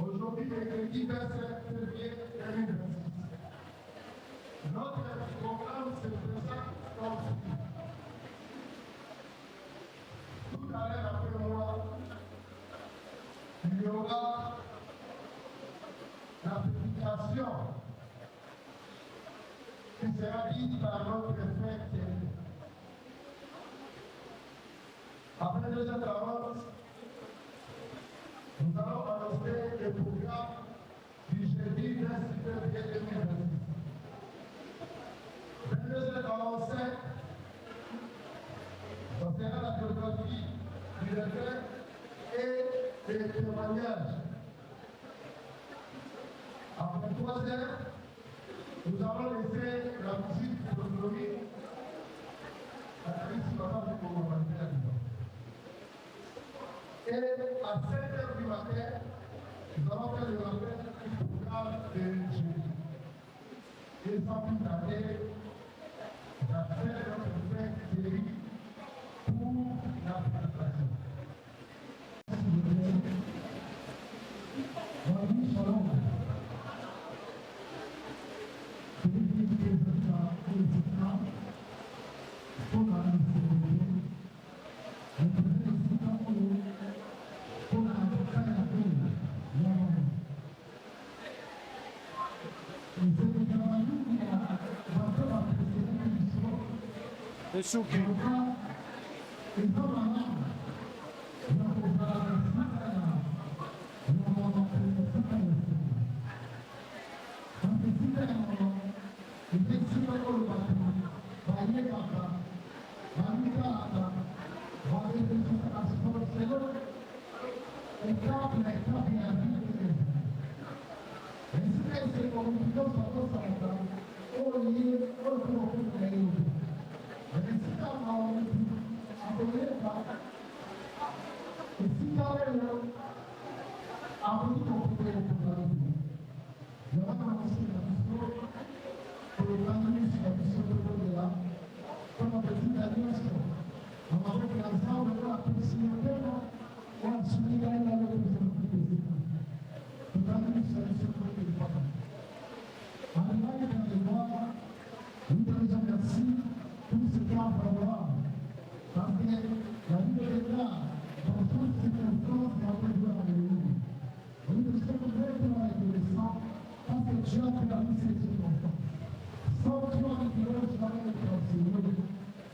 Aujourd'hui, le 10 février 2026. Notre programme se présente comme suit. Tout à l'heure après moi, il y aura la publication qui sera dite par notre frère Thierry. Après 2h40, nous allons annoncer le programme du jeudi 26 février 2026. 22h45, ça sera la biographie du retraite et les témoignages. Après 3h, nous allons laisser la musique de l'autonomie à la liste du commentaire. Et à 7h du matin, nous allons faire le rappel du programme de jeudi. Et sans plus tarder, j'appelle notre frère Thierry pour la présentation. Bonjour, shalom. Je vais vous présenter à l'étudiant pour la cérémonie.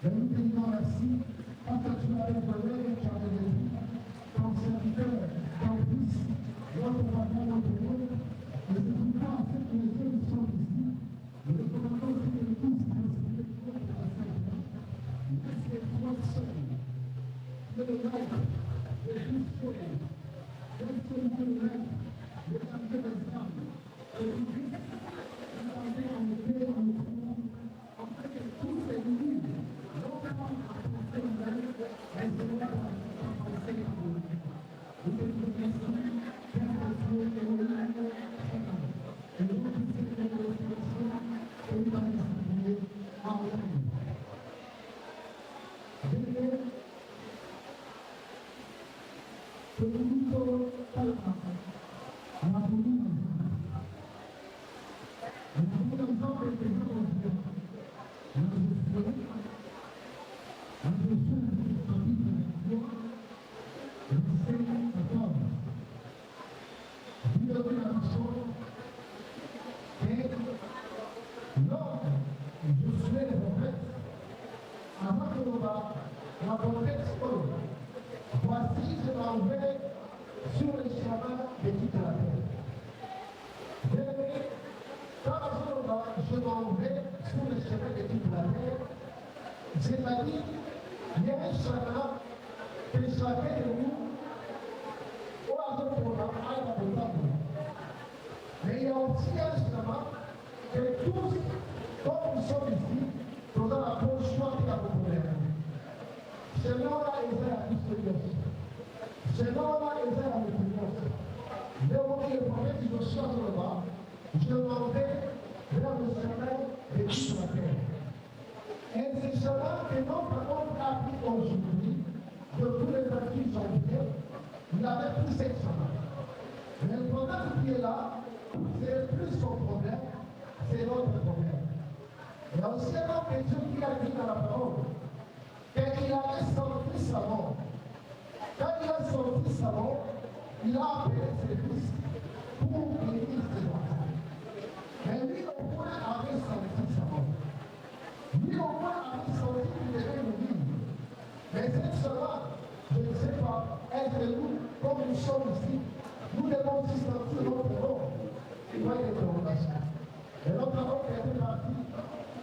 Le président pour la merci, parce que tu as donné, tu as donné ton serviteur, ton Voici, je m'envoie sur le chemin de toute la terre. Je m'en vais sur le chemin de toute la terre. C'est-à-dire, il y a un chemin que chacun de nous, mais il y a aussi un chemin que tous, comme nous sommes ici, nous avons la bonne choix de la populaire. Chemin-là est à Christ. Chemin-là est à l'opinion. Le prophète Joshua sur le bas, je m'en vais vers le chemin de toute la terre. Et ce chemin que notre homme a pris aujourd'hui, de tous les actifs janvier, il avait pris ce chemin. Mais le problème qui est là, c'est plus son problème, c'est notre problème. Il y a aussi un homme que Dieu qui a dit dans la parole, quand il avait sorti sa mort, quand il a sorti sa mort, il a appelé ses fils pour bénir ses enfants. Mais lui au moins avait sorti sa mort. Lui au moins avait sorti qu'il devait nous vivre. Mais cette semaine, je ne sais pas, est-ce que nous, comme nous sommes ici, nous devons aussi sortir notre mort. Il doit y avoir une relation. Et notre mort était parti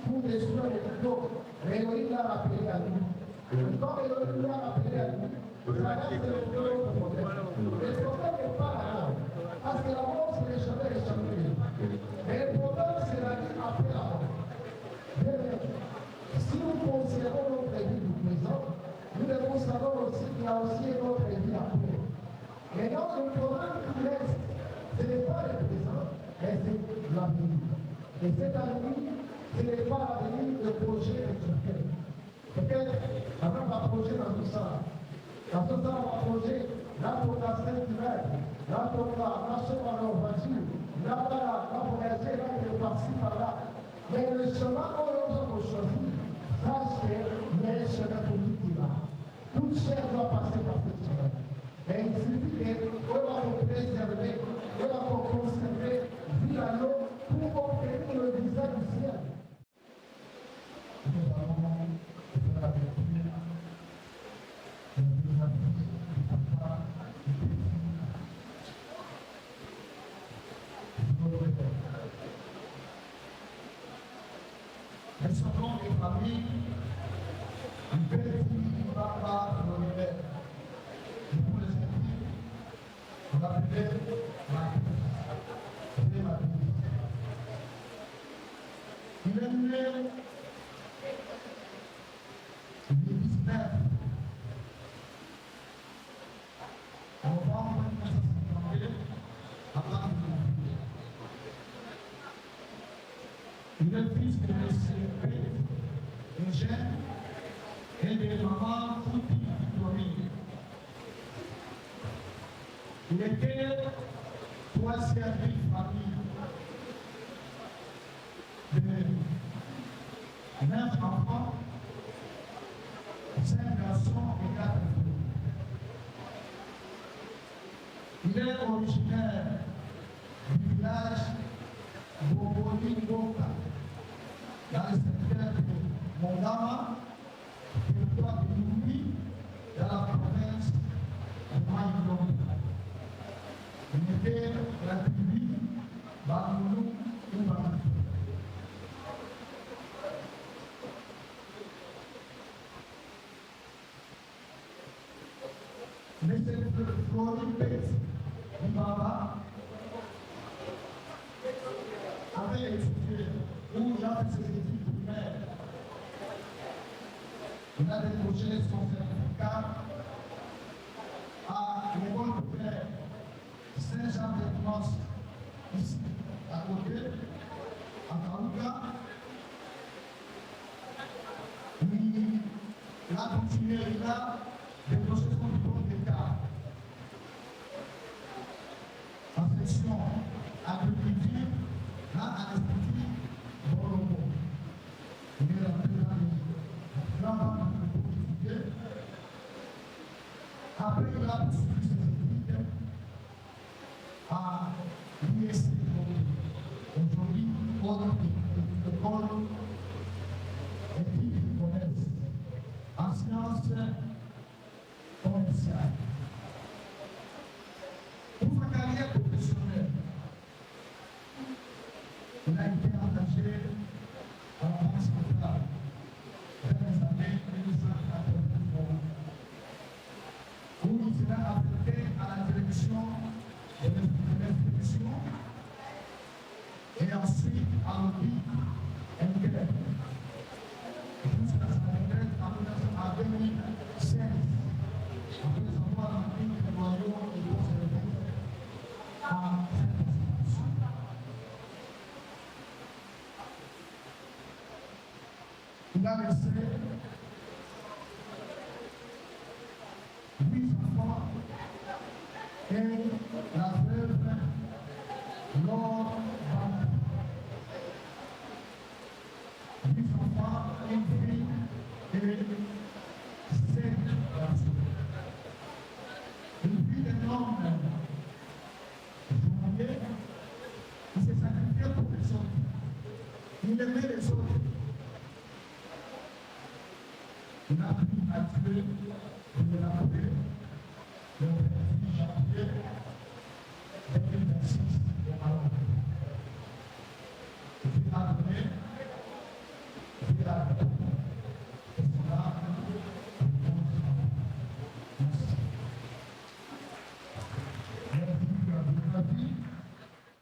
pour détruire les flots. Mais Elohim l'a rappelé à nous. Et quand Elohim l'a rappelé à nous, ça reste le problème. Le problème n'est pas la mort. Parce que la mort, c'est l'échappée, l'échappée. Mais le problème, c'est la vie après la mort. Si nous considérons notre vie du présent, nous devons savoir aussi qu'il y a aussi notre vie après. Et donc, le problème qui reste, ce n'est pas le présent, mais c'est l'avenir. Et cet avenir, ce n'est pas l'avenir, le projet de Dieu. Peut-être, avant va projet dans tout ça. Dans tout ça, on va projet, là pour la Saint-Hiver, là pour la marcher par la voiture, là pour rester, là pour passer par là. Mais le chemin qu'on a choisi, sache qu'il y a un chemin pour tout qui va. Toute chair doit passer par ce chemin. Et il suffit qu'on va vous préserver, qu'on va vous conserver, vie à l'eau, pour obtenir le visage du ciel. Nous allons faire la lecture. Elles sont donc des familles, une belle fille qui va par l'univers. Pour les sentir, on appelait ma vie. Il est né le 19 novembre 1952 à Paris. Il est fils de M. Eugène et de maman Fouti Victorine. Il était troisième famille de 9 enfants, 5 garçons et 4 filles. Il est originaire du village Boboli Boka, dans le secteur de Mondama, territoire de Lumbi, dans la province de Maïlonga. Il était la tribu Bangoulou ou Bangoulou. Mais c'est Florine Pet du Baba avait étudié où il a fait ses études primaires. Il a décroché son certificat à l'école primaire Saint-Jean-de-France, ici, à côté, à Kaouka. Il a continué, il a décroché son diplôme d'État. Il a laissé 8 enfants et la veuve Laure Bambi. 8 enfants, une fille et 7 garçons. Une fille d'un homme journalier, il s'est sacrifié pour les autres. Il aimait les autres. Il a pris à tuer de la paix le 28 janvier 2026 au Maroc. Il a donné, il a donné, et cela merci. Merci.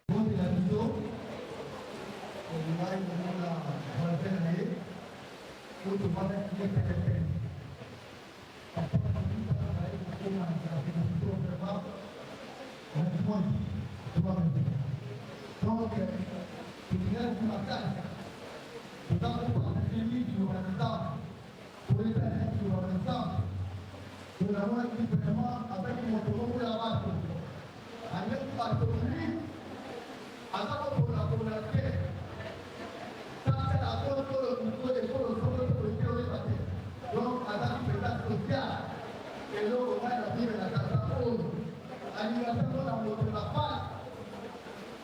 Pour la vidéo, on va y aller pour te voir qui est quelqu'un. Donc, il y a une bataille. Nous avons parlé du Rwanda, pour les pays du Rwanda. Nous avons été vraiment avec mon groupe de la base. Avec partenaire, avec pour la communauté. Ça, c'est la cause pour le niveau des choses pour le terrorisme. Donc, avec une pédale sociale, et là, on va la vie de la catastrophe. L'animation de la face,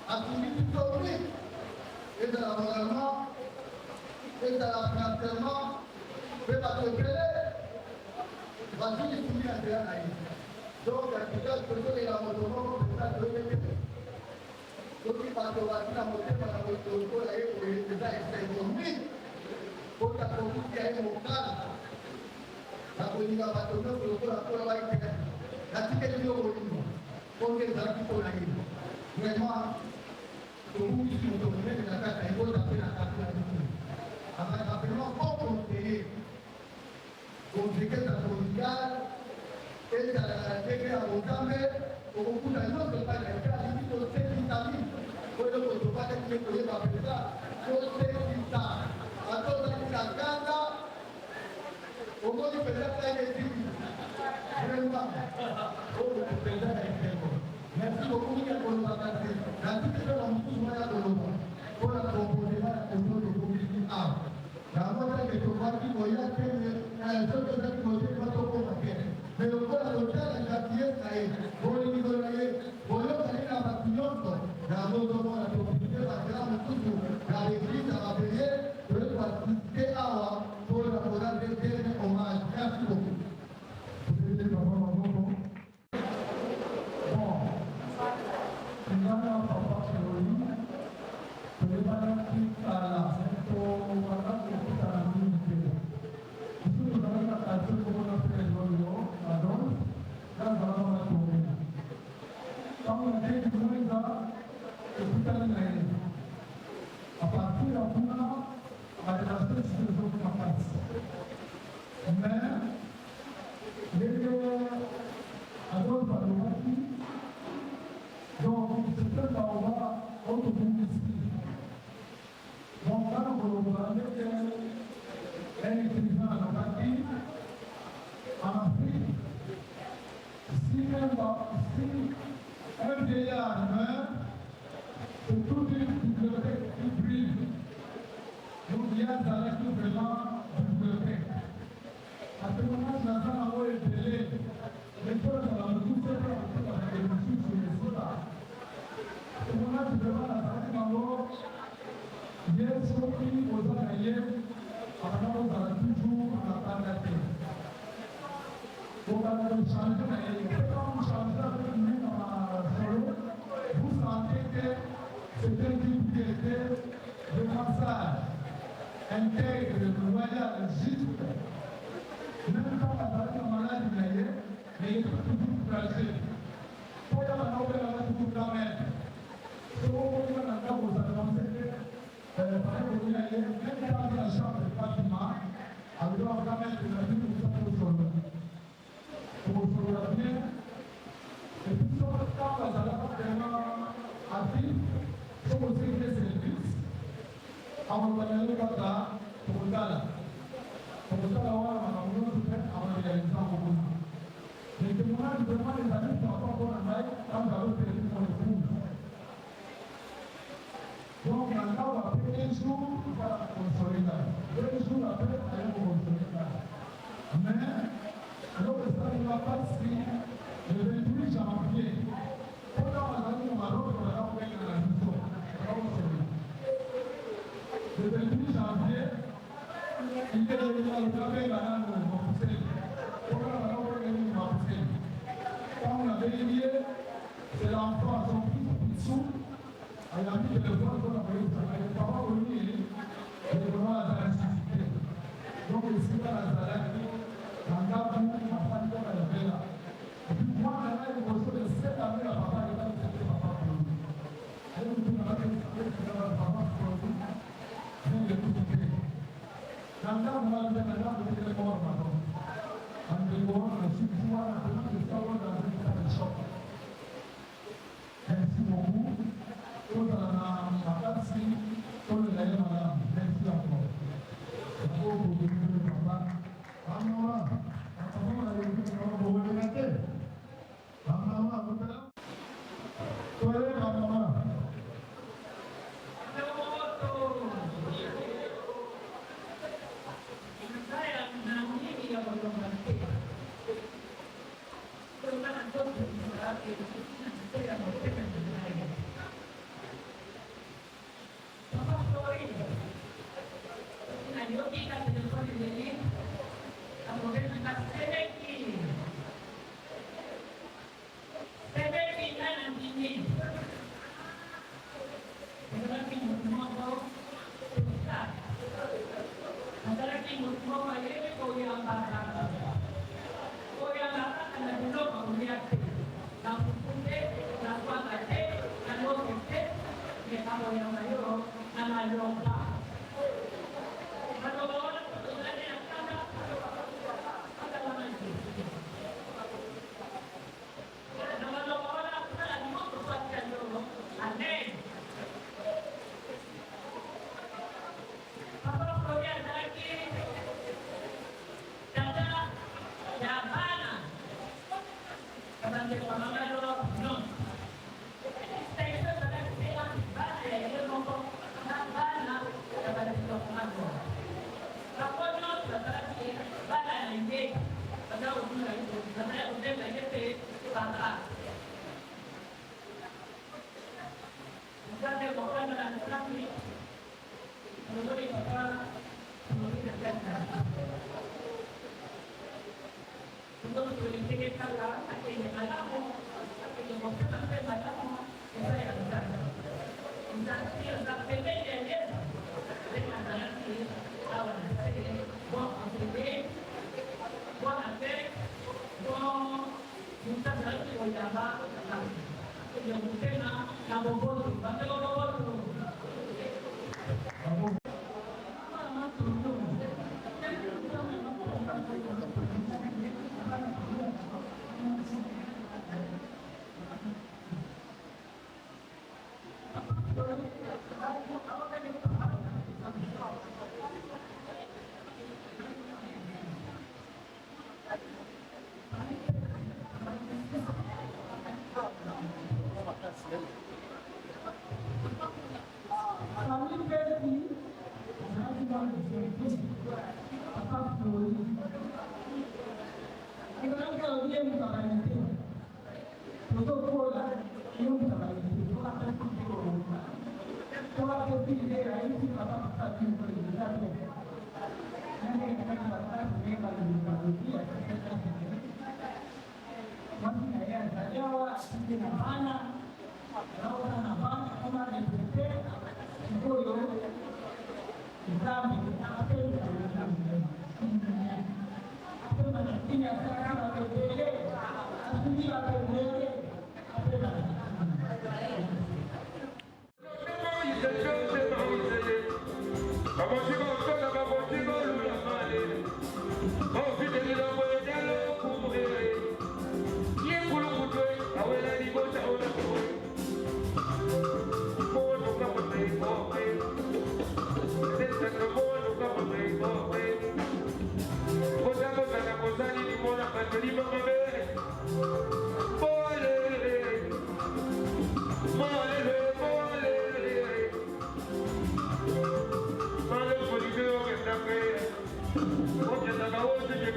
activité historique, et de l'environnement, et de la financement, et de la préférée, vas-y, les soumis à terre naïf. Donc, la question de la moto, c'est ça que je veux dire. Donc, il va te voir la moto, la moto, et ça, c'est économique. Pour la politique, il y a une montagne. La politique va te donner pour la politique. La ticket de l'eau, pour les actifs pour la vie. Vraiment, pour vous qui sont tombés de la carte, il faut taper la carte de la vie. Avec rapidement, pour payer, pour décrire la mondiale, et la décrire à Mogambe, pour beaucoup d'années, pas de cas, il faut faire une famille. Pour le coup, il ne faut pas être payé par ça. Il faut faire une famille. À toi, dans la Gaza, au moins, il peut faire des filles. Vraiment. Oh, le président est très bon. Merci beaucoup pour nous accueillir. La petite chose en plus, moi, à Colombo, pour la proposer au nom de communauté A. La moitié de Toba qui voyage, c'est ce que j'ai posé votre communauté. Mais le corps de l'hôtel, la quartier, ça est. Pour les Nigériens, pour eux, ça est la bâtiment. La moto, la communauté, la grande couture, l'église, la prière, de participer à pour la programme de hommage. Merci beaucoup. À partir de maintenant, la relation se développe en face. Mais, les alors, par le donc, c'est un endroit autopublicité. Donc, là, on va parler d'un écrivain en Afrique, si un vieillard meurt, c'est toute une bibliothèque qui brille. Donc, il y a dans la bibliothèque. À ce moment, la femme a été délai. Les choses sont dans le tout fait avec les musiques sur les sodas. À ce moment, tu demandes à sa femme il y a ce qui aux Israéliens, avant on va toujours la parler. On va le changer, mais quand vous changez avec lui dans la solo, vous sentez que c'est un type qui était de massage, intègre, loyal, juste. Même quand la personne est malade, mais il est toujours fragile. Pour y avoir un nouvel toujours quand même. Ce moment où on a quand vous annoncez, par exemple, vous allez même quand la chambre de bâtiment, avec le quand même de la vie pour ça pour se bien. Et puis, quand la salle est vraiment active, il faut aussi des services. On va aller là pour le gala. Comme ça, là, on a peut-être avant de réaliser en commun. Les témoignages vraiment des amis qui n'ont pas encore en live, quand vous avez perdu mon épouse. Donc, maintenant, on va faire un jour pour faire la consolidation. 2 jours après, on va consoler là. Mais, alors que ça ne va pas si le 28 janvier, pendant la année, on va reprendre la maison. Le 28 janvier, il y a le travail là, quand on avait lié, c'est l'enfant à son fils sous. Il a mis que le voix qu'on a payé, le papa au lit, et le voix à la suscité. Donc, il s'est pas la salade, dans le cas où ma femme est là. Et puis, moi, là, il me reçoit de 7 années, la papa est là, c'était papa pour lui. Et nous, on a fait le papa pour lui. Mais il est tout quitté. Dans le cas où on a fait le papa, il est mort maintenant. En dehors, je suis pouvoir maintenant de savoir dans une salle de choc. Merci beaucoup. Tout à la place, tout le d'ailleurs, madame. Merci encore. Bravo pour le papa. Maman, on a eu une bonne maman, vous êtes là? Soyez ma maman. Thank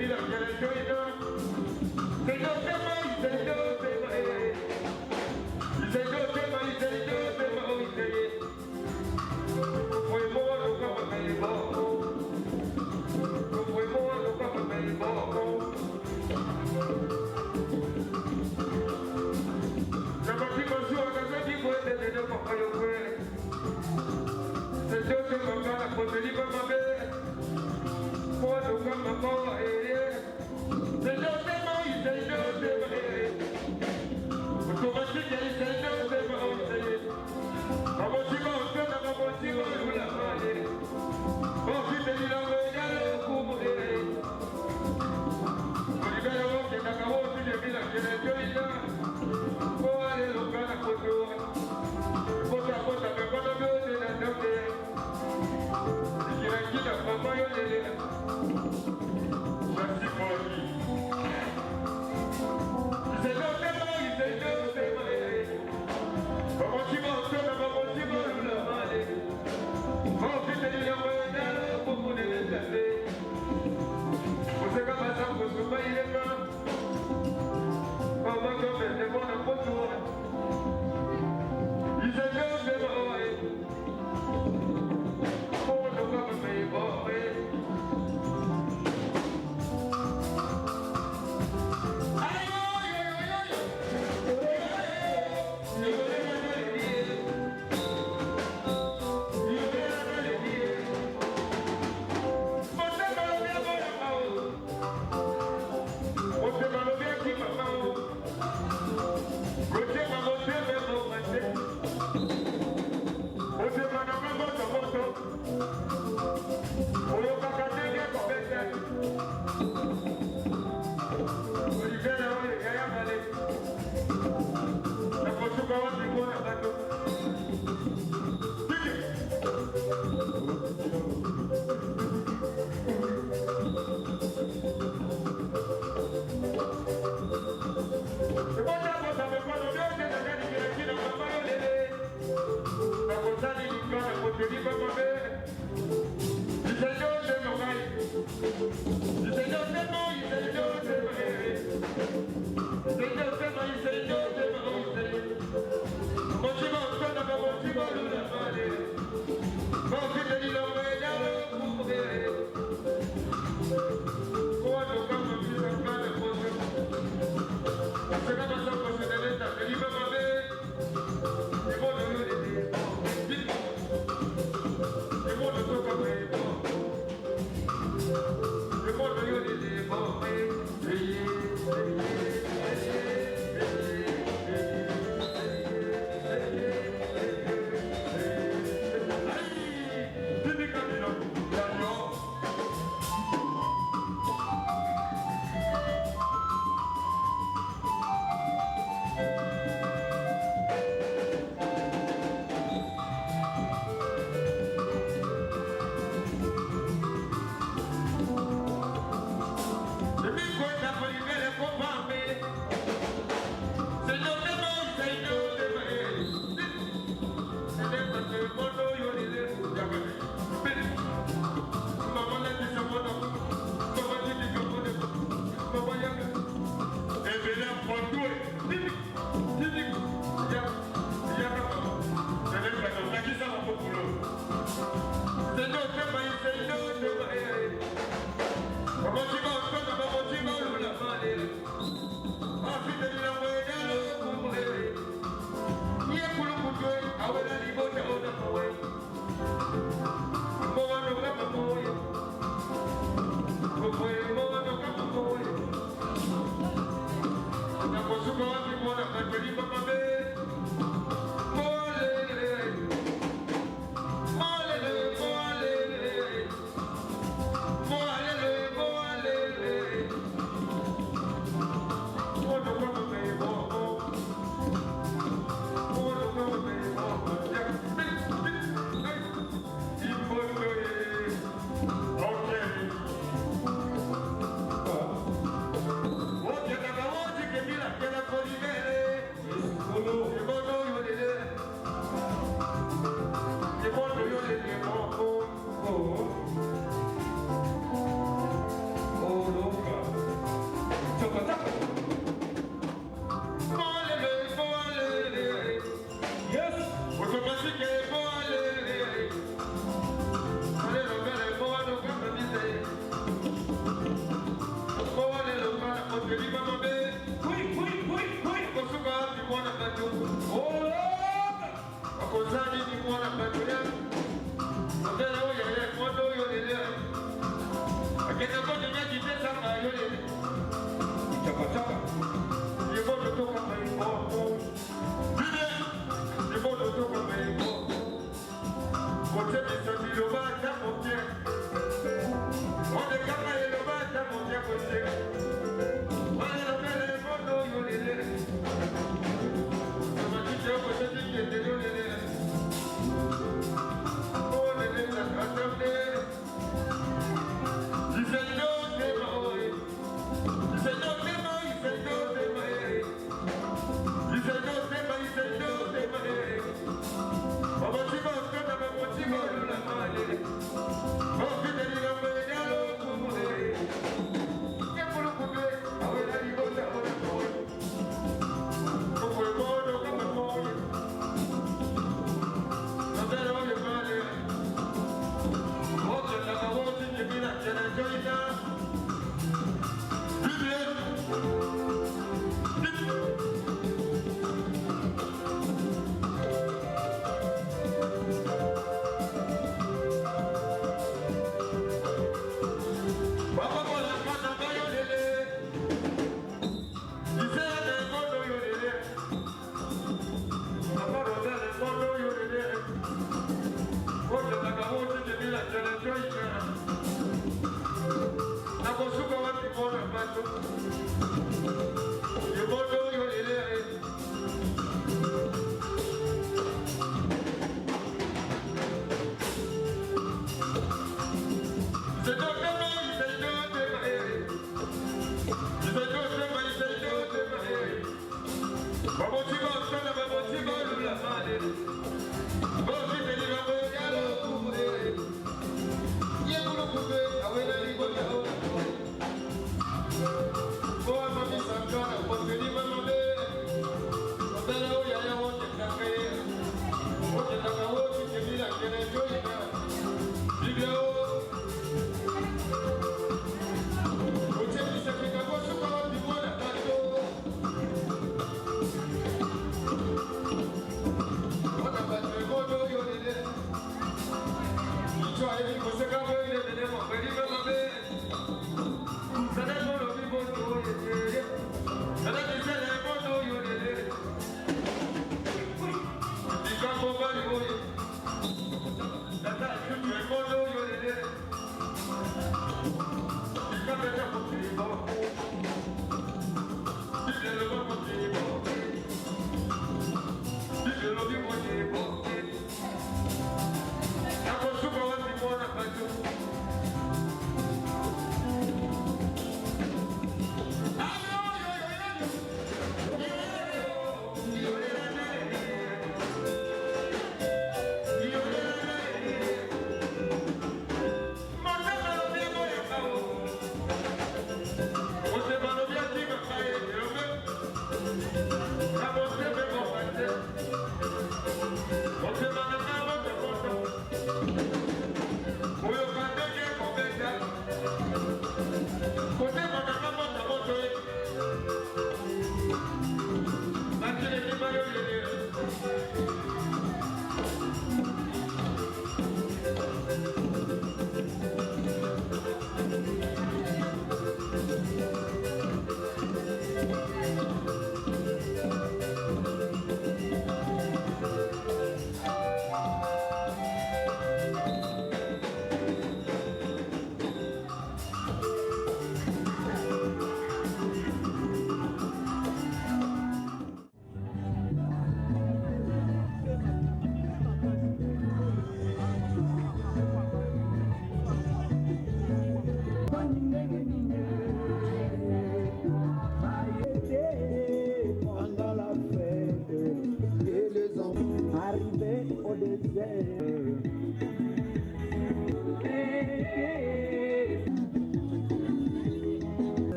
Oh,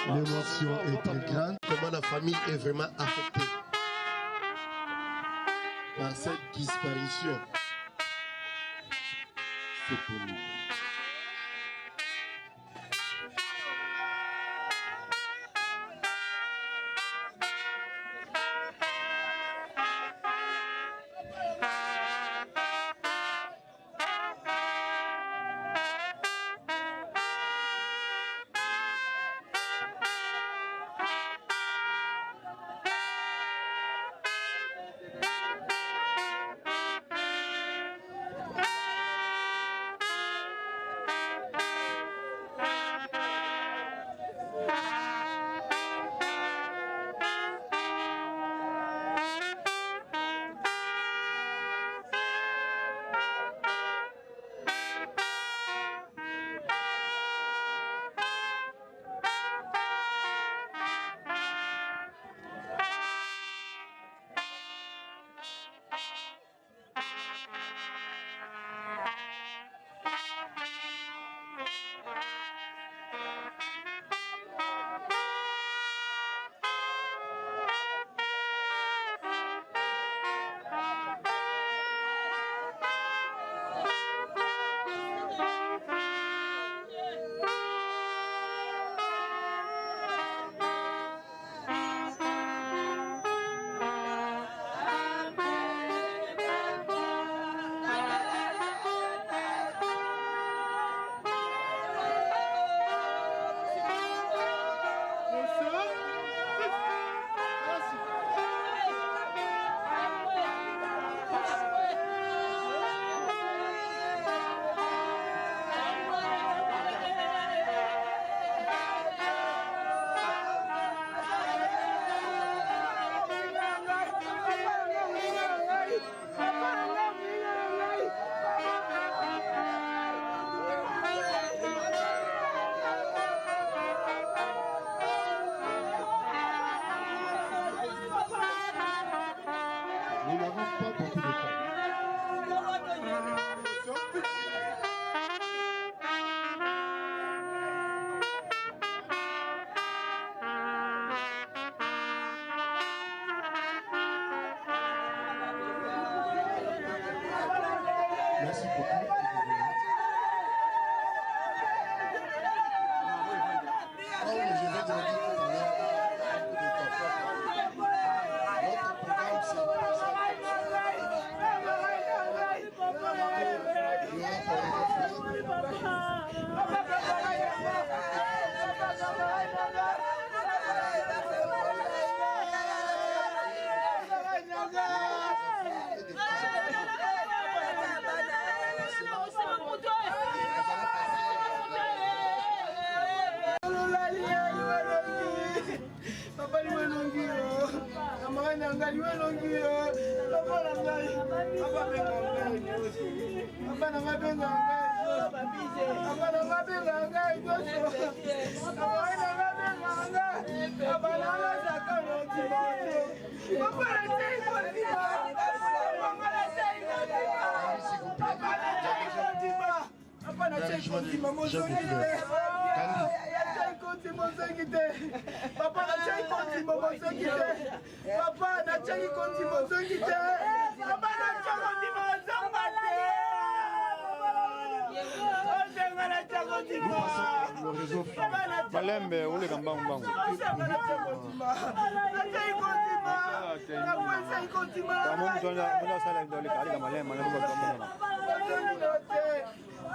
L'émotion est très grande. Comment la famille est vraiment affectée par cette disparition. C'est pour nous.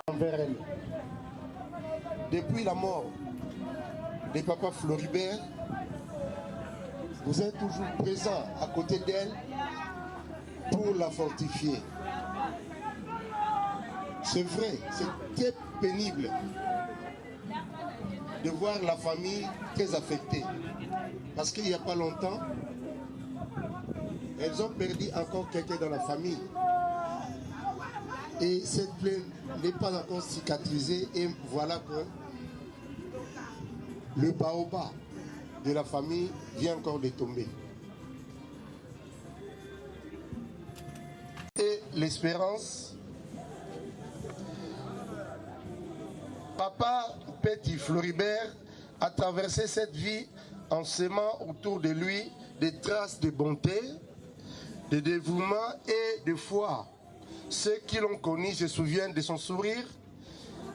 Envers elle. Depuis la mort de papa Floribert, vous êtes toujours présent à côté d'elle pour la fortifier. C'est vrai, c'est très pénible de voir la famille très affectée. Parce qu'il n'y a pas longtemps, elles ont perdu encore quelqu'un dans la famille. Et cette plaie n'est pas encore cicatrisée et voilà que le baobab de la famille vient encore de tomber. Et l'espérance, papa Petit Floribert a traversé cette vie en semant autour de lui des traces de bonté, de dévouement et de foi. Ceux qui l'ont connu se souviennent de son sourire,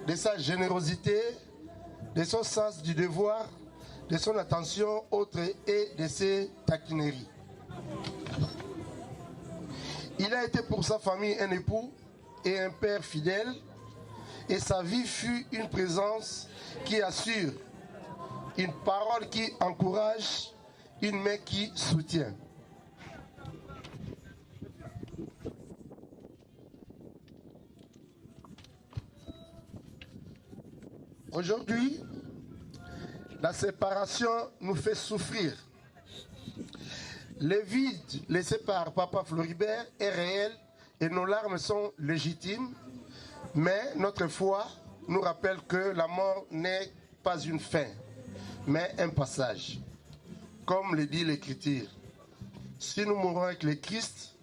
de sa générosité, de son sens du devoir, de son attention autre et de ses taquineries. Il a été pour sa famille un époux et un père fidèle, et sa vie fut une présence qui assure, une parole qui encourage, une main qui soutient. Aujourd'hui, la séparation nous fait souffrir. Le vide laissé par Papa Floribert est réel et nos larmes sont légitimes, mais notre foi nous rappelle que la mort n'est pas une fin, mais un passage. Comme le dit l'Écriture, si nous mourons avec le Christ,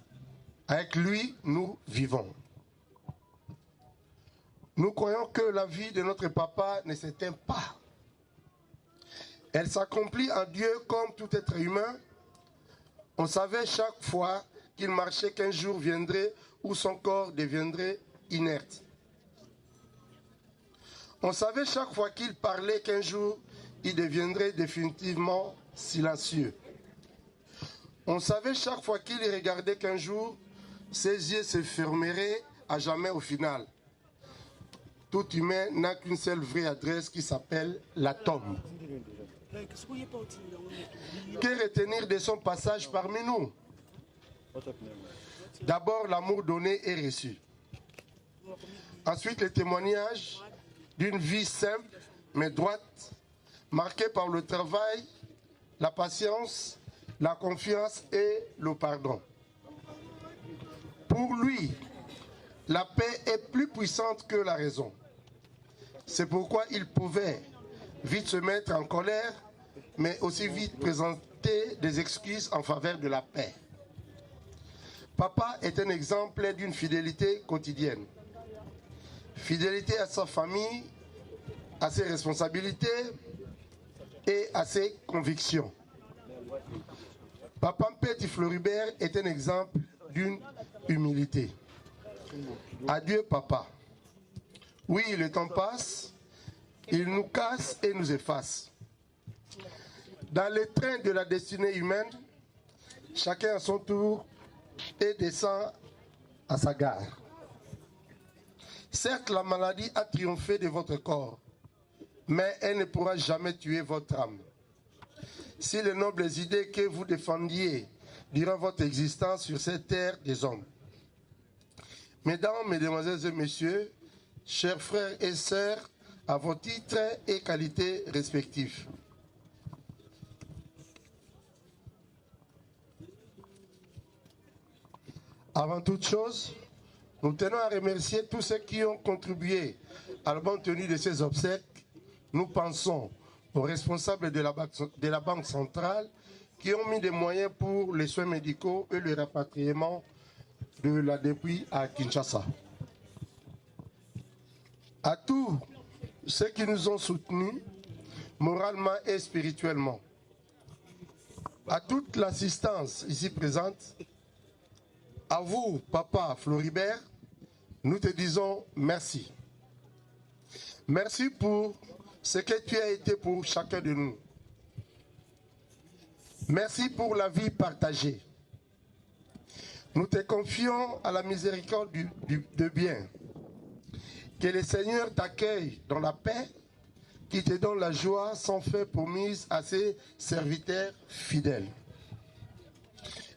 avec lui, nous vivons. Nous croyons que la vie de notre papa ne s'éteint pas. Elle s'accomplit en Dieu comme tout être humain. On savait chaque fois qu'il marchait qu'un jour viendrait où son corps deviendrait inerte. On savait chaque fois qu'il parlait qu'un jour il deviendrait définitivement silencieux. On savait chaque fois qu'il regardait qu'un jour ses yeux se fermeraient à jamais au final. Tout humain n'a qu'une seule vraie adresse qui s'appelle la tombe. Que retenir de son passage parmi nous? D'abord, l'amour donné et reçu. Ensuite, le témoignage d'une vie simple mais droite, marquée par le travail, la patience, la confiance et le pardon. Pour lui, la paix est plus puissante que la raison. C'est pourquoi il pouvait vite se mettre en colère, mais aussi vite présenter des excuses en faveur de la paix. Papa est un exemple d'une fidélité quotidienne. Fidélité à sa famille, à ses responsabilités et à ses convictions. Papa Mpeti Floribert est un exemple d'une humilité. Adieu papa. Oui, le temps passe, il nous casse et nous efface. Dans le train de la destinée humaine, chacun à son tour et descend à sa gare. Certes, la maladie a triomphé de votre corps, mais elle ne pourra jamais tuer votre âme. Si les nobles idées que vous défendiez durant votre existence sur cette terre des hommes. Mesdames, mesdemoiselles et messieurs, chers frères et sœurs, à vos titres et qualités respectifs. Avant toute chose, nous tenons à remercier tous ceux qui ont contribué à la bonne tenue de ces obsèques. Nous pensons aux responsables de la Banque centrale qui ont mis des moyens pour les soins médicaux et le rapatriement de la dépouille à Kinshasa. À tous ceux qui nous ont soutenus moralement et spirituellement. À toute l'assistance ici présente. À vous, Papa Floribert, nous te disons merci. Merci pour ce que tu as été pour chacun de nous. Merci pour la vie partagée. Nous te confions à la miséricorde de bien. Que le Seigneur t'accueille dans la paix, qui te donne la joie sans faire promise à ses serviteurs fidèles.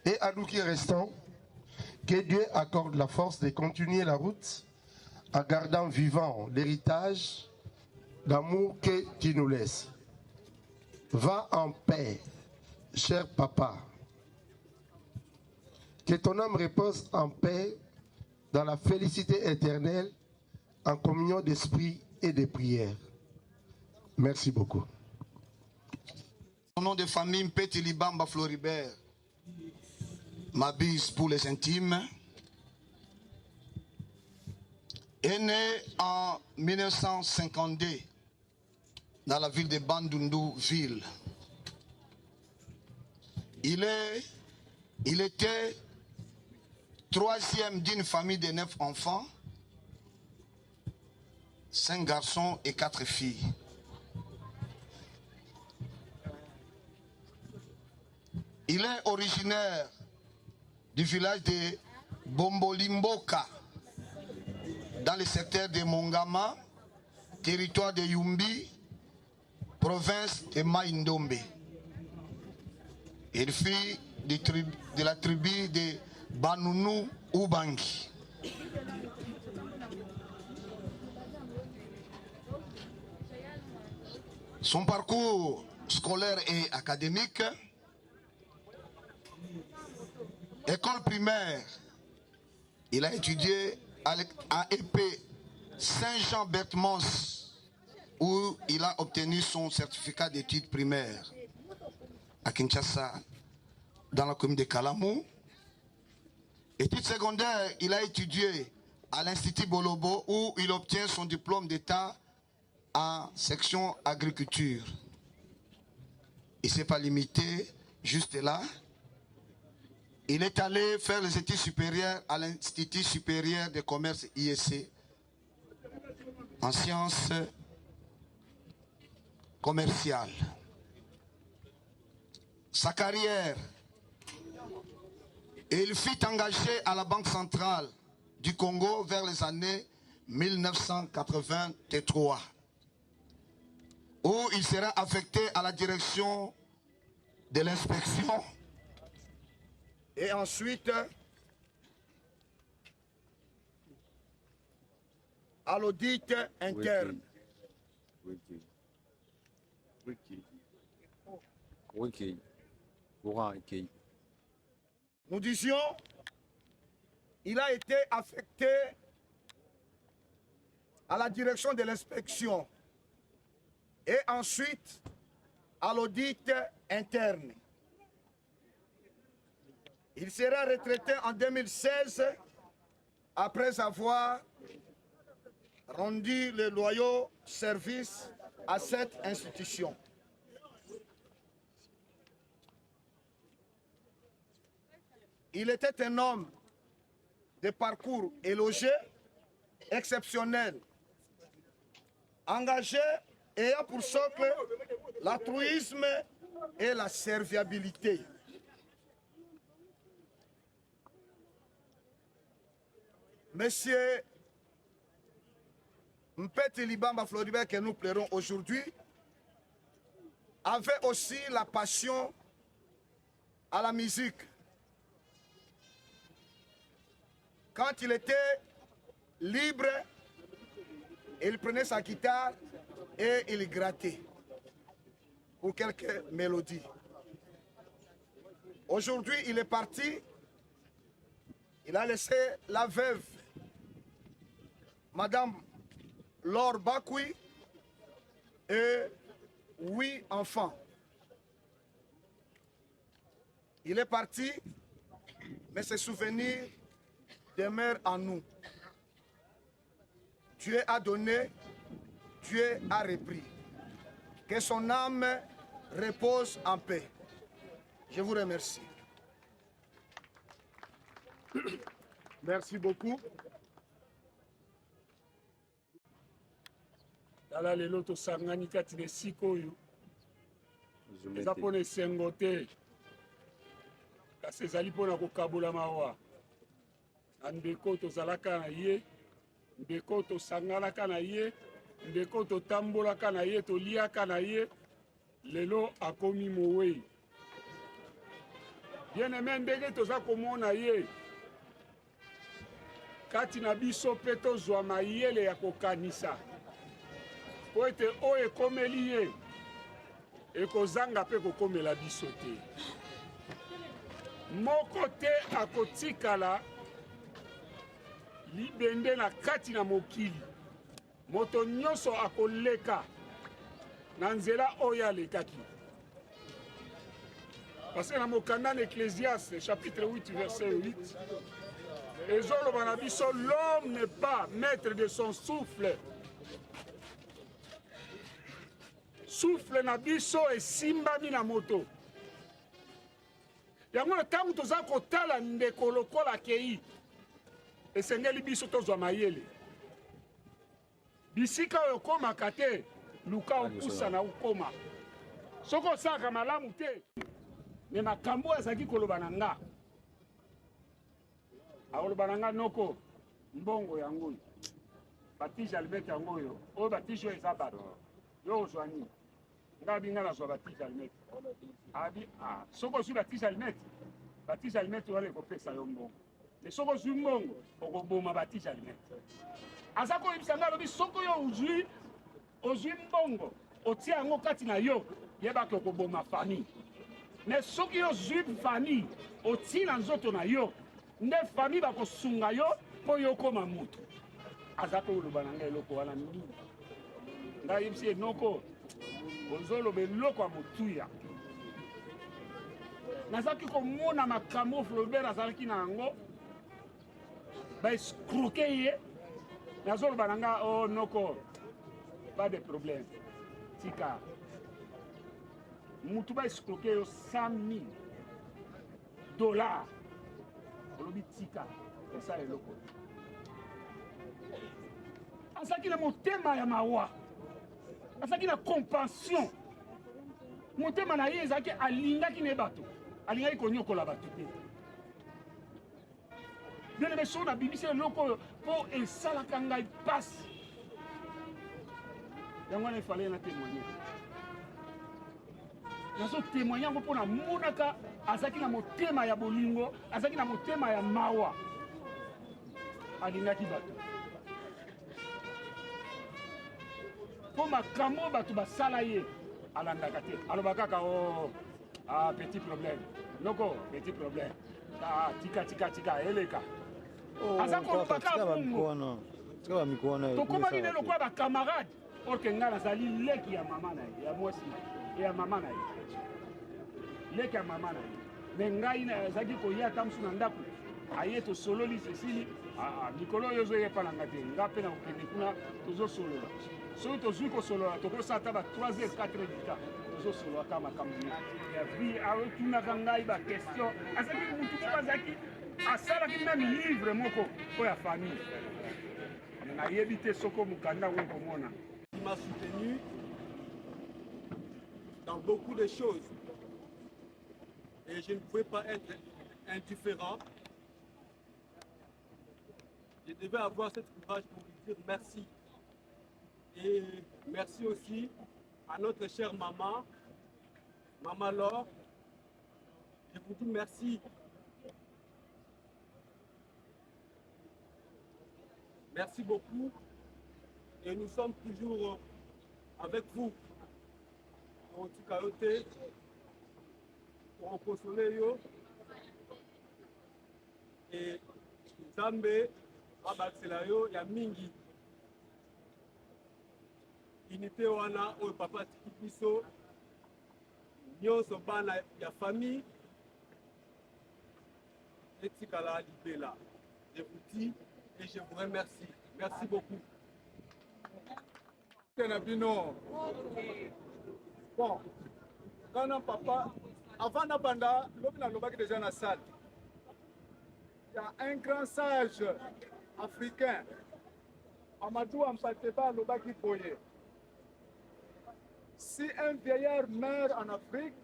Et à nous qui restons, que Dieu accorde la force de continuer la route en gardant vivant l'héritage d'amour que tu nous laisses. Va en paix, cher papa. Que ton âme repose en paix dans la félicité éternelle, en communion d'esprit et de prière. Merci beaucoup. Au nom de famille Mpeti Libamba Floribert, ma bise pour les intimes, est né en 1952 dans la ville de Bandundu ville. Il était troisième d'une famille de 9 enfants, 5 garçons et 4 filles. Il est originaire du village de Bombolimboka, dans le secteur de Mongama, territoire de Yumbi, province de Maïndombe. Il fut de la tribu de Banunu Ubangi. Son parcours scolaire et académique: école primaire, il a étudié à EP Saint-Jean-Berthmans, où il a obtenu son certificat d'études primaires. À Kinshasa, dans la commune de Kalamou. Études secondaires, il a étudié à l'Institut Bolobo, où il obtient son diplôme d'État en section agriculture. Il ne s'est pas limité juste là. Il est allé faire les études supérieures à l'Institut supérieur de commerce IEC en sciences commerciales. Sa carrière, il fut engagé à la Banque centrale du Congo vers les années 1983, où il sera affecté à la direction de l'inspection et ensuite à l'audit interne. Nous disions, il a été affecté à la direction de l'inspection et ensuite à l'audit interne. Il sera retraité en 2016 après avoir rendu le loyaux service à cette institution. Il était un homme de parcours élogieux, exceptionnel, engagé et ayant pour socle l'altruisme et la serviabilité. Monsieur Mpeti Libamba Floribert, que nous pleurons aujourd'hui, avait aussi la passion à la musique. Quand il était libre, il prenait sa guitare et il grattait pour quelques mélodies. Aujourd'hui, il est parti. Il a laissé la veuve, Madame Laure Bakoui, et 8 enfants. Il est parti, mais ses souvenirs demeure en nous. Dieu a donné, Dieu a repris. Que son âme repose en paix. Je vous remercie. Merci beaucoup. Tala lelo tosangani kati na esika oyo eza mpona esengo te, kasi ezali mpona kokabola mawa na ndeko tozalaka na ye, ndeko tosanganaka na ye, ndeko totambolaka na ye, toliaka na ye, lelo akomi mowei. Bien aimé, ndenge toza komona ye kati na biso mpe tozwa mayele ya kokanisa po ete oyo ekomeli ye ekozanga mpe kokomela biso te. Moko te akotikala libende na kati na mokili. Moto nyonso akoleka na nzela oyo alekaki. Parce que dans mon canal Ecclésiaste, chapitre 8, verset 8, l'homme n'est pas maître de son souffle. souffle na biso esimbami na moto yango ntango toza kotala ndeko lokola akei esengeli biso tozwa mayele bisika oyo okomaka te luka opusa na okoma soki osalaka malamu te me makambo azalaki koloba na nga akoloba na nga noko mbongo yango oyo batige alimete yango oyo batige oyo eza bato yo ozwa nini nga binga nazwa batige alimete abi soki ozwi batige alimete wana ekopesa yo mbongo me soki ozwi mbongo okoboma batige alimete aza koyebisa nga alobi soki oyo ozwi mbongo otia yango kati na yo yebaki okoboma famille me soki yo ozwi famille otie na nzoto na yo nde famille bakosunga yo mpo yo okoma moto aza koloba na ngai eloko wana mingi ngai yebisi enoko ozoloba eloko ya motuya nazalaki komona makambo Floribert azalaki na yango baescroke ye nazoloba na nga o noko pas de problème tika mutu baescroke yo 100 000 $. olobi tika esala eloko azalaki na motema ya mawa azalaki na compassion motema na ye ezalaki alingaki na ye bato alingaki konyokola bato te bien aimé so nabimisi eloko oyo mpo esalaka ngai pasi yango wana efale na témoigne nazotémoigne yango mpo namonaka azalaki na motema ya bolingo azalaki na motema ya mawa alingaki bato mpo makambo bato basala ye alandaka te aloba kaka petit problème noko petit problème tika eleka aza koloba kaka bongo tokomaki ne lokola bacamarade orke ngai nazali leki ya mama na ye ya mwasi na ye ya mama na ye leki ya mama na ye me ngai azalaki koya ata mosu na ndako aye tosololi cecili mikolo oyo ozoyepa na nga te nga mpe na kokende kuna tozosolola soki tozwi kosolola tokosala ata ba 3h 4h du temps tozosolola kaka makambo ya vie atunaka ngai baquestion azalaki mutu moko azalaki asalaki nani livre moko oyo ya famille nayebi te soko mokanda ngo komona. Il m'a soutenu dans beaucoup de choses et je ne pouvais pas être indifférent. Je devais avoir cette courage pour lui dire merci. Et merci aussi à notre chère maman, Maman Laure. Je vous dis merci. Merci beaucoup. Et nous sommes toujours avec vous. Pour Tikayote, pour consoler yo. Et Zambé, Abaxelayo, ya mingi. Unité wana, o papa Tikipiso, nyonso bana ya famille. Et Tikala Libela. Je vous dis et je vous remercie. Merci beaucoup. Bon, quand papa, avant d'abandonner, l'objet déjà dans la salle. Il y a un grand sage africain, Amadou Ampateba Lobaki Boye. Si un vieillard meurt en Afrique,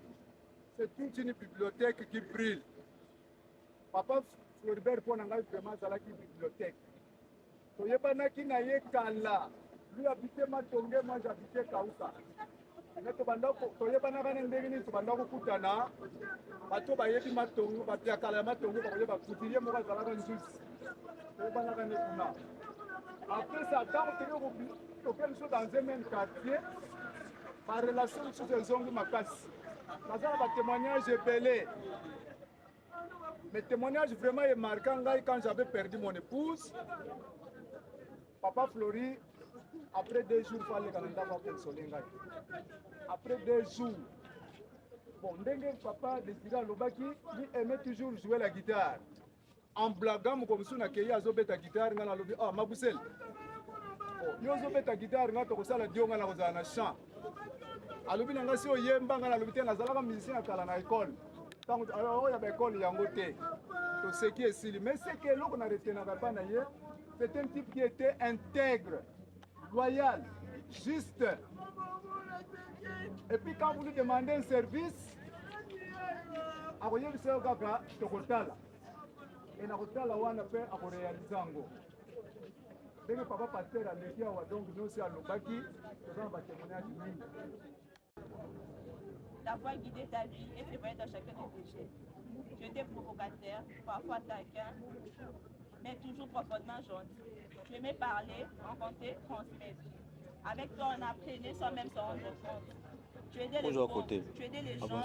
c'est toute une bibliothèque qui brille. Papa Floribert Ponanga vraiment Zalaki bibliothèque. Toyebanaki na ye kala. Lui habitait Matonge, moi j'habitais Kauka. Toyebanaka ndenge ni tobandako kutana. Bato bayebi Matonge, bato ya kala Matonge bakoyeba kutiye mo bazalaka nzuzi. Toyebanaka ne kuna. Après ça, quand on est dans un même quartier, ma relation sur les ongles m'a cassé. Parce que témoignage belé. Mes témoignages vraiment marquants quand j'avais perdu mon épouse. Papa Flori, après 2 jours, il fallait que je après 2 jours. Bon, papa Désiré Lobaki, lui aimait toujours jouer la guitare. En blaguant, comme si on a accueilli à Zobet la guitare, on a dit, ah, Maboussel. yo ozobeta gitare nga tokosala dio nga na kozala na champ alobi na nga si oyemba nga nalobi te nazalaka musicien ya kala na ekole ntango oyo ya baekole yango te toseki esili mais seke eloko na retenaka epai na ye c'est un type qui était intègre loyal juste et puis quand vous lui demandez un service akoyebisa yo kaka tokotala e na kotala wana mpe akorealize yango ndenge papa paster aleki awa donc nyonso alobaki toza na batémoignage mingi. La voix guidait ta vie et se voyait dans chacun de tes gestes. Tu étais provocateur, parfois taquin, mais toujours profondément gentil. Tu aimais parler, rencontrer, transmettre. Avec toi, on apprenait sans même s'en rendre compte. Tu aidais les pauvres, tu aidais les gens,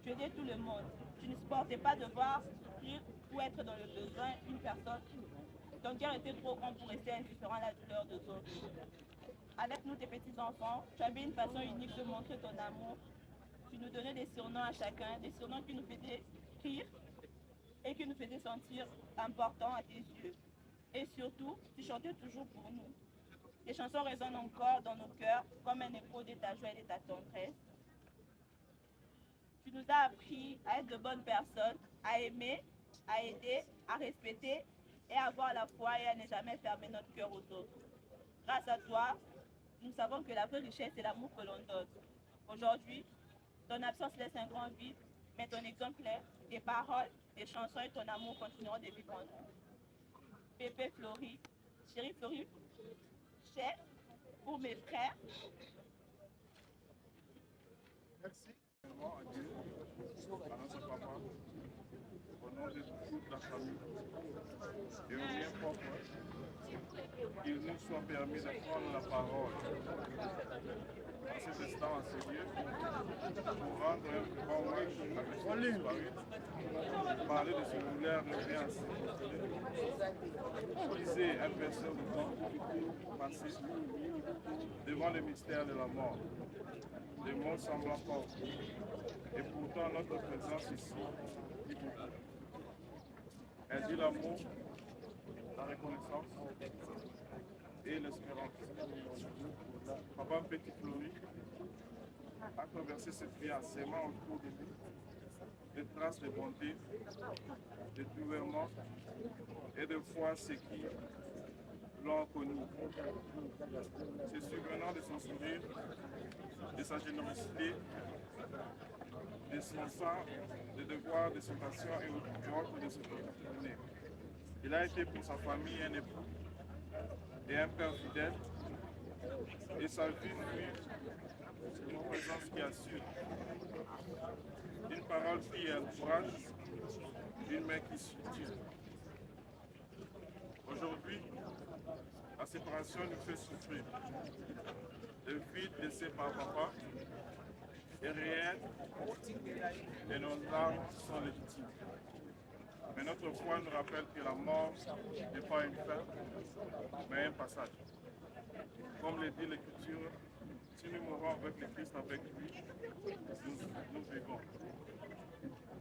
tu aidais tout le monde. Tu ne supportais pas de voir souffrir ou être dans le besoin une personne. Ton cœur était trop grand pour rester indifférent à la douleur des autres. Avec nous, tes petits-enfants, tu avais une façon unique de montrer ton amour. Tu nous donnais des surnoms à chacun, des surnoms qui nous faisaient rire et qui nous faisaient sentir importants à tes yeux. Et surtout, tu chantais toujours pour nous. Tes chansons résonnent encore dans nos cœurs comme un écho de ta joie et de ta tendresse. Tu nous as appris à être de bonnes personnes, à aimer, à aider, à respecter et à avoir la foi et à ne jamais fermer notre cœur aux autres. Grâce à toi, nous savons que la vraie richesse est l'amour que l'on donne. Aujourd'hui, ton absence laisse un grand vide, mais ton exemplaire, tes paroles, tes chansons et ton amour continueront de vivre en nous. Pépé Flori, chérie Flori, chef, pour mes frères. Merci. À Dieu, à notre papa, au nom de toute la famille, et au bien propre, qu'il nous soit permis de prendre la parole à cet instant, à ce lieu, pour rendre un grand hommage à M. disparu, parler de ce douleur revient à briser un personne de temps passé devant le mystère de la mort. Le monde semble fort, et pourtant notre présence ici dit beaucoup. Elle dit l'amour, la reconnaissance et l'espérance. Papa Petit Flori a traversé cette vie en s'aimant autour de lui des traces de bonté, de gouvernement et de foi ceux qui l'ont connu. Se souvenant de son sourire, de sa générosité, de son sang, de devoir, de ses passions et autres de ses opportunités. Il a été pour sa famille un époux et un père fidèle, et sa vie nuit, une présence qui assure, une parole qui encourage, une main qui soutient. Aujourd'hui, la séparation nous fait souffrir. Le vide laissé par papa est réel et nos larmes sont légitimes. Mais notre foi nous rappelle que la mort n'est pas une fin, mais un passage. Comme le dit l'Écriture, si nous mourons avec le Christ avec lui, nous vivons.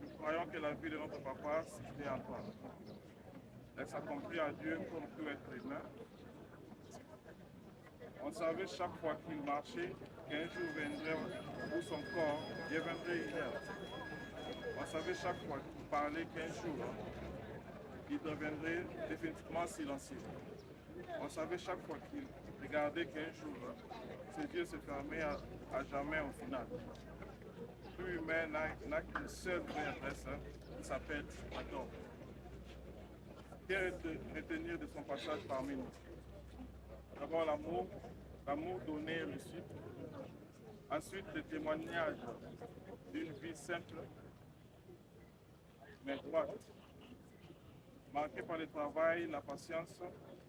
Nous croyons que la vie de notre papa s'était en toi. Elle s'accomplit à Dieu comme tout être humain. On savait chaque fois qu'il marchait qu'un jour viendrait où son corps deviendrait inerte. On savait chaque fois qu'il parlait qu'un jour il deviendrait définitivement silencieux. On savait chaque fois qu'il regardait qu'un jour ses yeux se fermaient à jamais au final. Tout humain n'a qu'une seule vraie adresse qui s'appelle Adam. Qu'est retenir de son passage parmi nous? D'abord l'amour donné et reçu. Ensuite le témoignage d'une vie simple mais droite, marquée par le travail, la patience,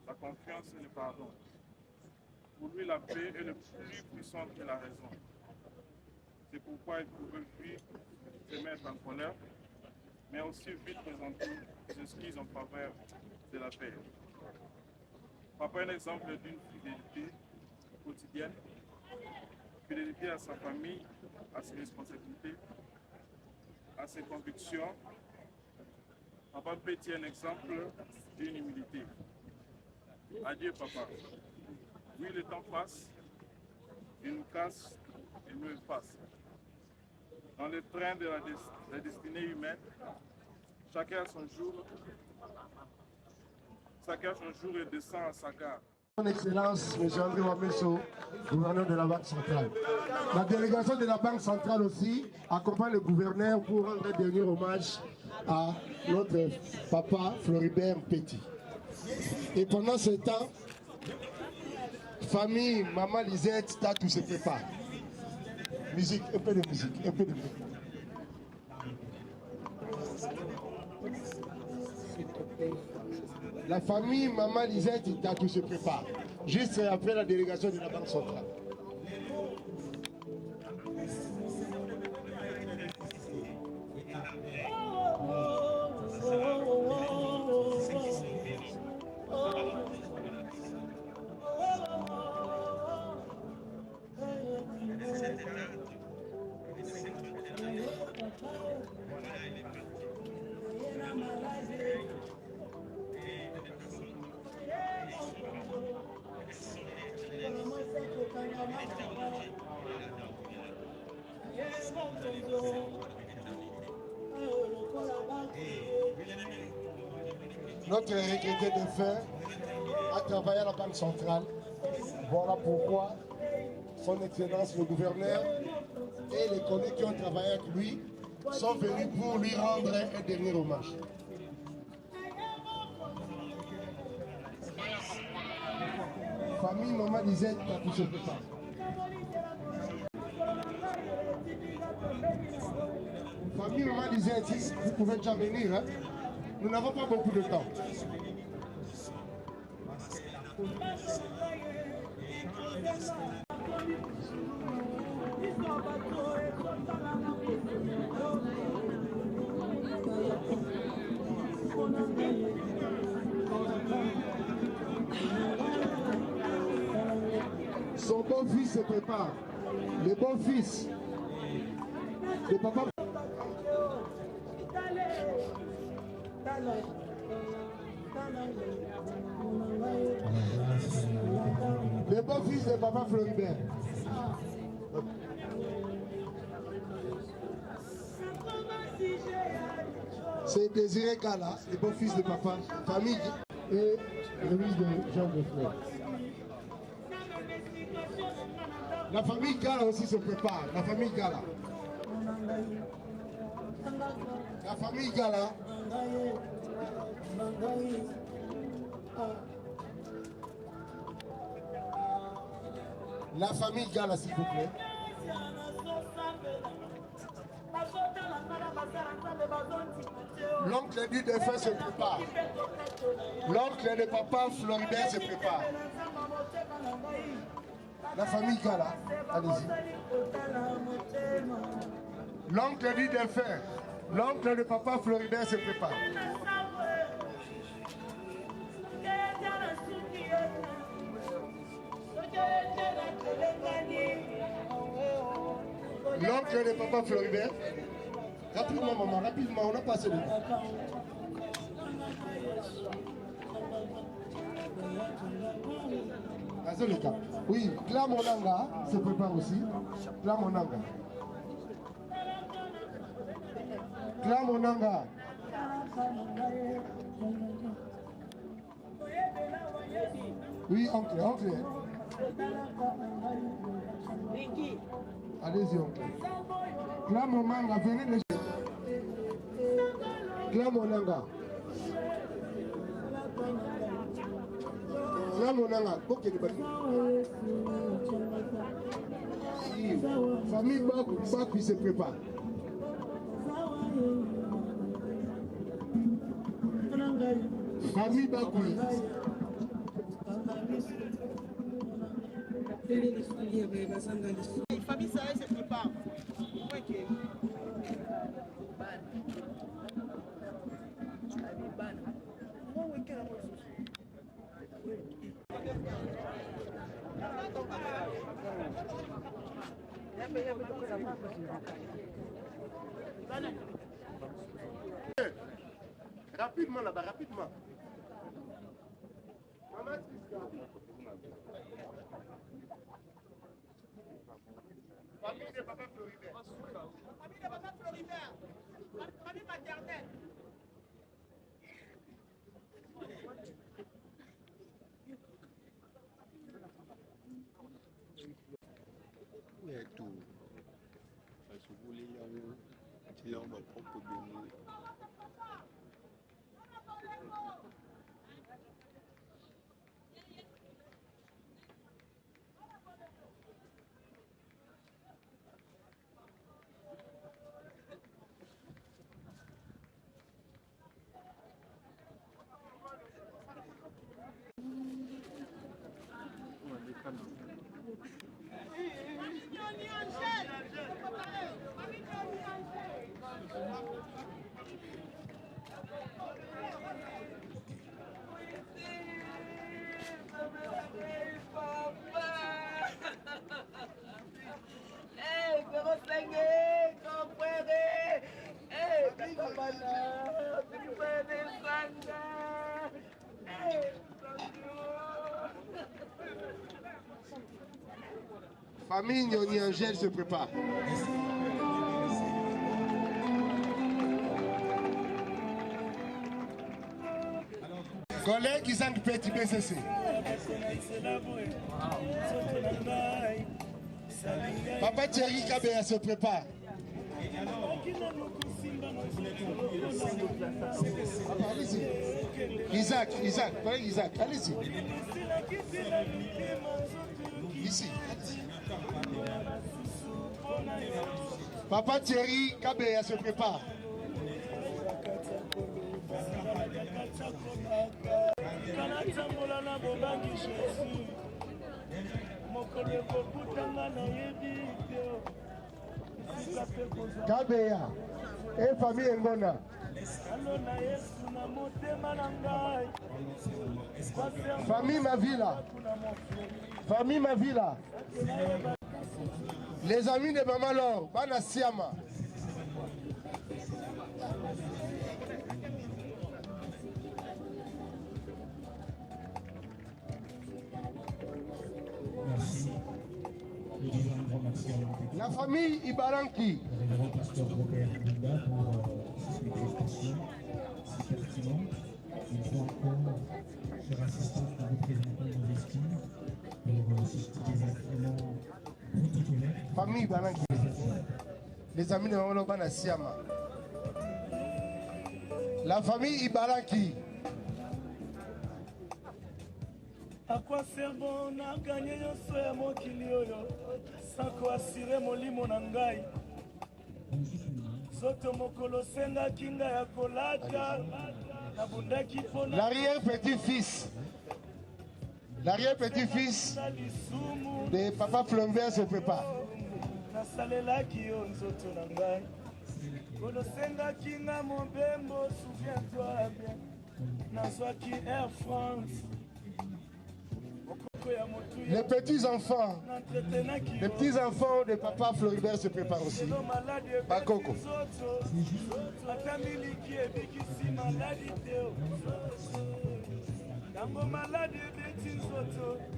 la confiance et le pardon. Pour lui, la paix est le plus puissant que la raison. C'est pourquoi il pouvait vite se mettre en colère, mais aussi vite présenter ses excuses en faveur de la paix. Papa est un exemple d'une fidélité quotidienne, fidélité à sa famille, à ses responsabilités, à ses convictions. Papa Petit est un exemple d'une humilité. Adieu papa. Oui, le temps passe, il nous casse, il nous efface. Dans le train de la destinée humaine, chacun a son jour et descend à sa gare. Son Excellence, M. André Wameso, gouverneur de la Banque centrale. La délégation de la Banque centrale aussi accompagne le gouverneur pour rendre un dernier hommage à notre papa Floribert Petit. Et pendant ce temps, famille, maman Lisette, tout se prépare. Musique, un peu de musique, un peu de musique. La famille maman Lisette, tout se prépare. Juste après la délégation de la Banque centrale. Notre regretté défunt a travaillé à la Banque centrale. Voilà pourquoi son Excellence le gouverneur et les collègues qui ont travaillé avec lui sont venus pour lui rendre un dernier hommage. Famille maman Lisette, tout se prépare. Famille maman Lisette, vous pouvez déjà venir, hein? Nous n'avons pas beaucoup de temps. Son beau-fils se prépare. Le beau-fils de papa. Le beau-fils de papa Floribert. C'est Désiré Gala, le beau-fils de papa, famille et remise de Jean Beaufort. La famille Gala aussi se prépare, la famille Gala. La famille Gala. La famille Gala, s'il vous plaît. L'oncle du défunt se prépare. L'oncle de papa Floribert se prépare. La famille Gala, allez-y. L'oncle du défunt, l'oncle de papa Floribert se prépare. L'oncle de papa Floribert. Rapidement, maman, rapidement, on a passé le temps. Oui, Clamonanga se prépare aussi. Clamonanga. Clamonanga. Oui, oncle, oncle. Allez-y, oncle. Clamonanga, venez les... Clamonanga. Clamonanga, ok, les bâtiments. Famille Bakou se prépare. Famille Bakou. Famille Sarah se prépare. Rapidement là-bas, rapidement. famille de Maman Floribert, famille maternelle. Hey, pero sangue, compare. Hey, digo mana, puede sangre. Hey, Famille Nyoni Angèle se prépare. Collègue Isaac Petit BCC. Papa Thierry Kabea se prépare. Allez-y. Isaac, collègue Isaac, allez-y. Ici. Papa Thierry Kabea se prépare. Kabea et famille Ngona. Famille Mavila. Famille Mavila. Les amis de Maman Laure, Bana Siama. La famille Ibaranki. Le pasteur Robert Linda pour ces prestations si pertinentes. Il faut encore, chers assistants, que vous présentez nos estimes pour des sacrements protocolaires. Famille Ibaranki. Les amis de Maman Laure, Bana Siama. La famille Ibaranki. À quoi sert bon à gagner yo soya mokili oyo sans koasire molimo na ngai soto mokolo senga kinga ya kolata nabundaki mpona L'arrière-petit-fils de Papa Flambert se prépare. nasalelaki yo nzoto na ngai kolosengaki nga mobembo souviens-toi bien nazwaki Air France. Les petits-enfants de Papa Floribert se préparent aussi. Bakoko.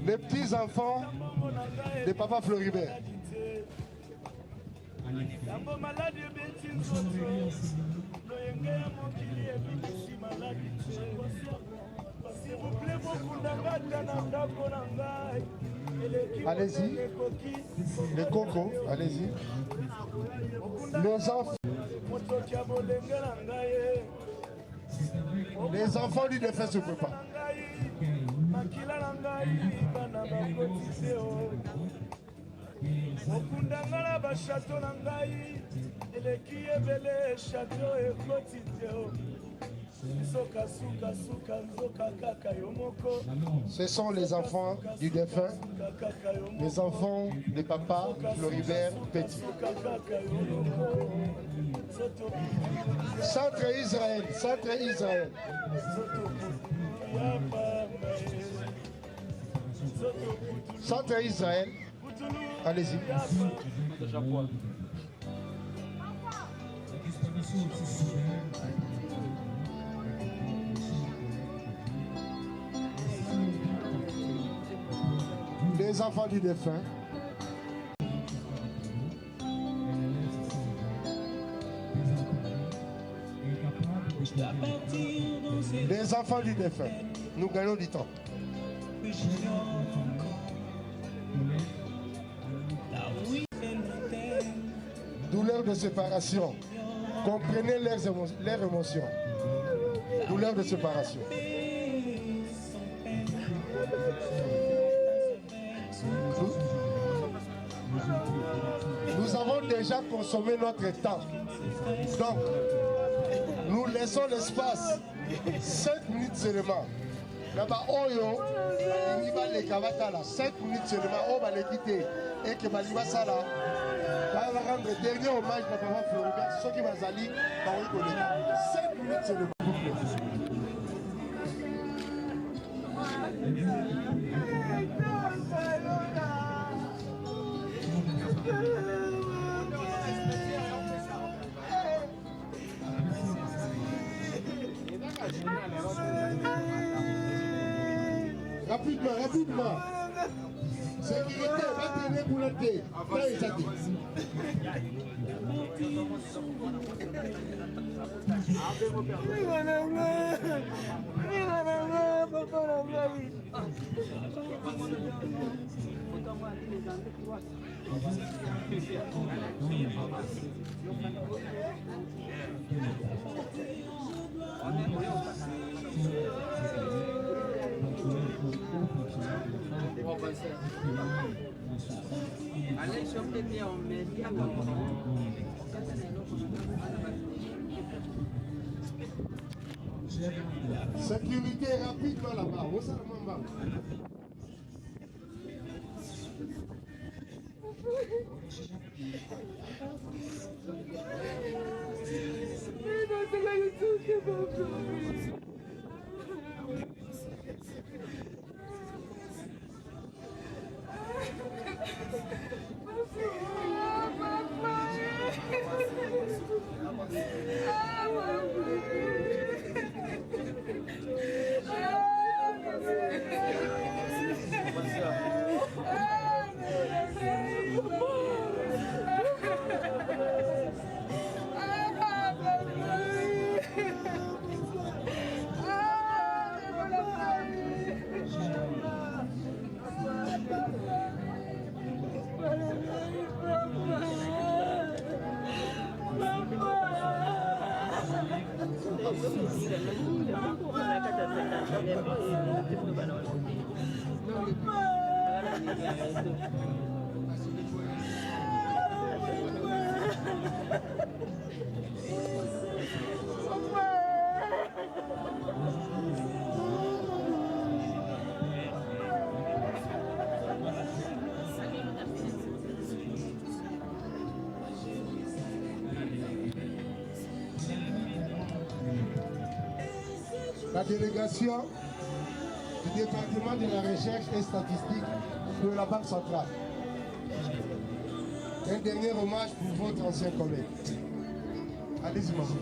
Les petits-enfants de Papa Floribert. S'il vous plaît, allez-y. Les cocos, allez-y. Les enfants du défunt se préparent. okundangala bashato na ngai eleki ebele shato ekoti te sukasuka nzoka kaka yo moko. Ce sont les enfants du défunt, les enfants de Papa Floribert Petit. Centre Israël, Centre Israël. Centre Israël. Allez-y. Les enfants du défunt. les enfants du défunt. Nous gagnons du temps. Douleur de séparation. Comprenez leurs émotions. Douleur de séparation. Nous avons déjà consommé notre temps. Donc, nous laissons l'espace 7 minutes seulement. Là-bas, Oyo, il va les cavatala 7 minutes seulement. On va les quitter. Et que Maliba Sala va rendre le dernier hommage à Papa Floribert. Ceux qui vont aller, 7 minutes seulement. Rapidement, rapidement. Sécurité, va tenir pour la thé. Sécurité rapidement là-bas. La délégation du département de la recherche et statistique de la Banque centrale. Un dernier hommage pour votre ancien collègue. Allez-y, monsieur.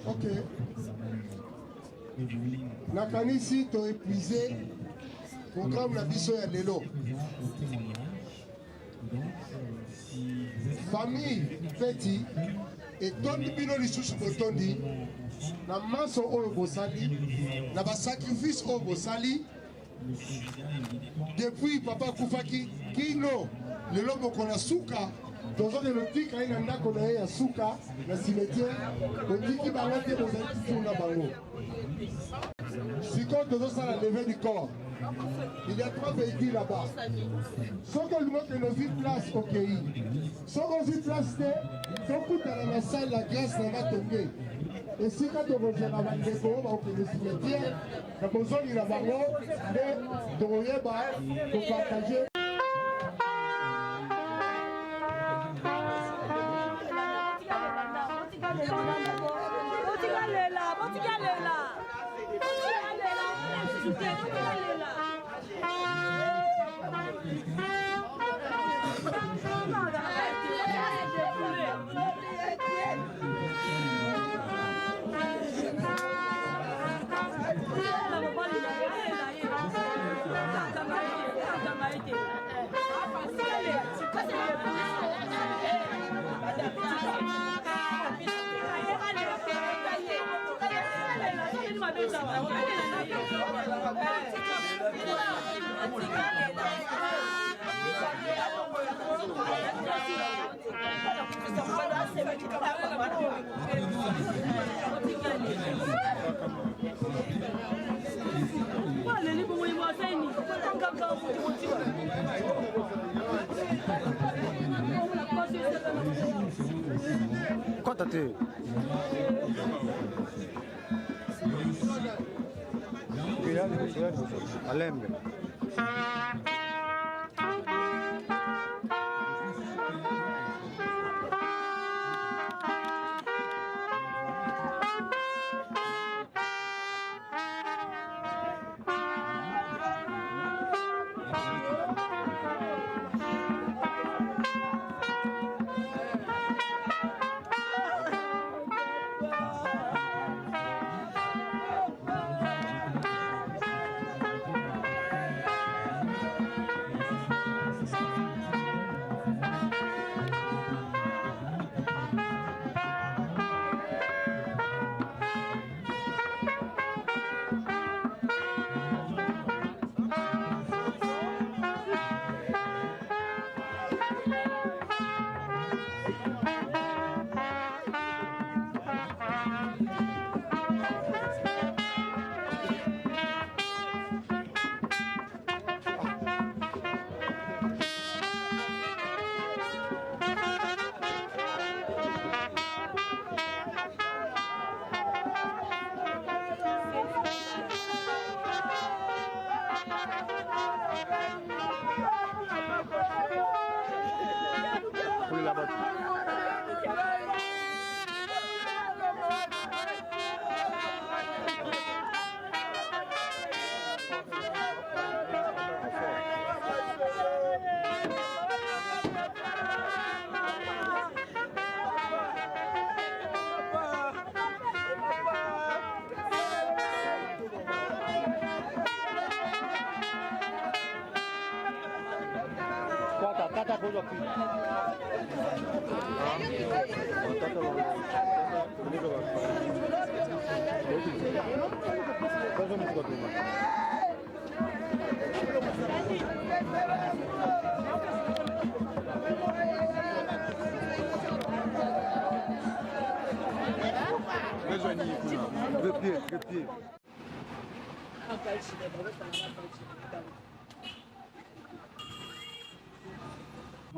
Ok. Nakanisi to épuisé programme la biso ya lelo. Famille Feti et tondi bino lisusu botondi na maso oyo bosali na ba sacrifice oyo bosali depuis papa kufaki kino lelo bokona suka tozo de lotika ina ndako na ye ya suka na cimetière botiki bango te bozali tuna bango sikoyo tozosala levée du corps. Il y a 3 véhicules là-bas. Sans que le monde ne vit place au pays. Sans qu'on vit place, tout dans la salle, la grâce n'a pas tombé. Et si quand on revient à la déco, on peut le cimetière, la besoin de la bango, de pour partager. Quanto te? Alembe.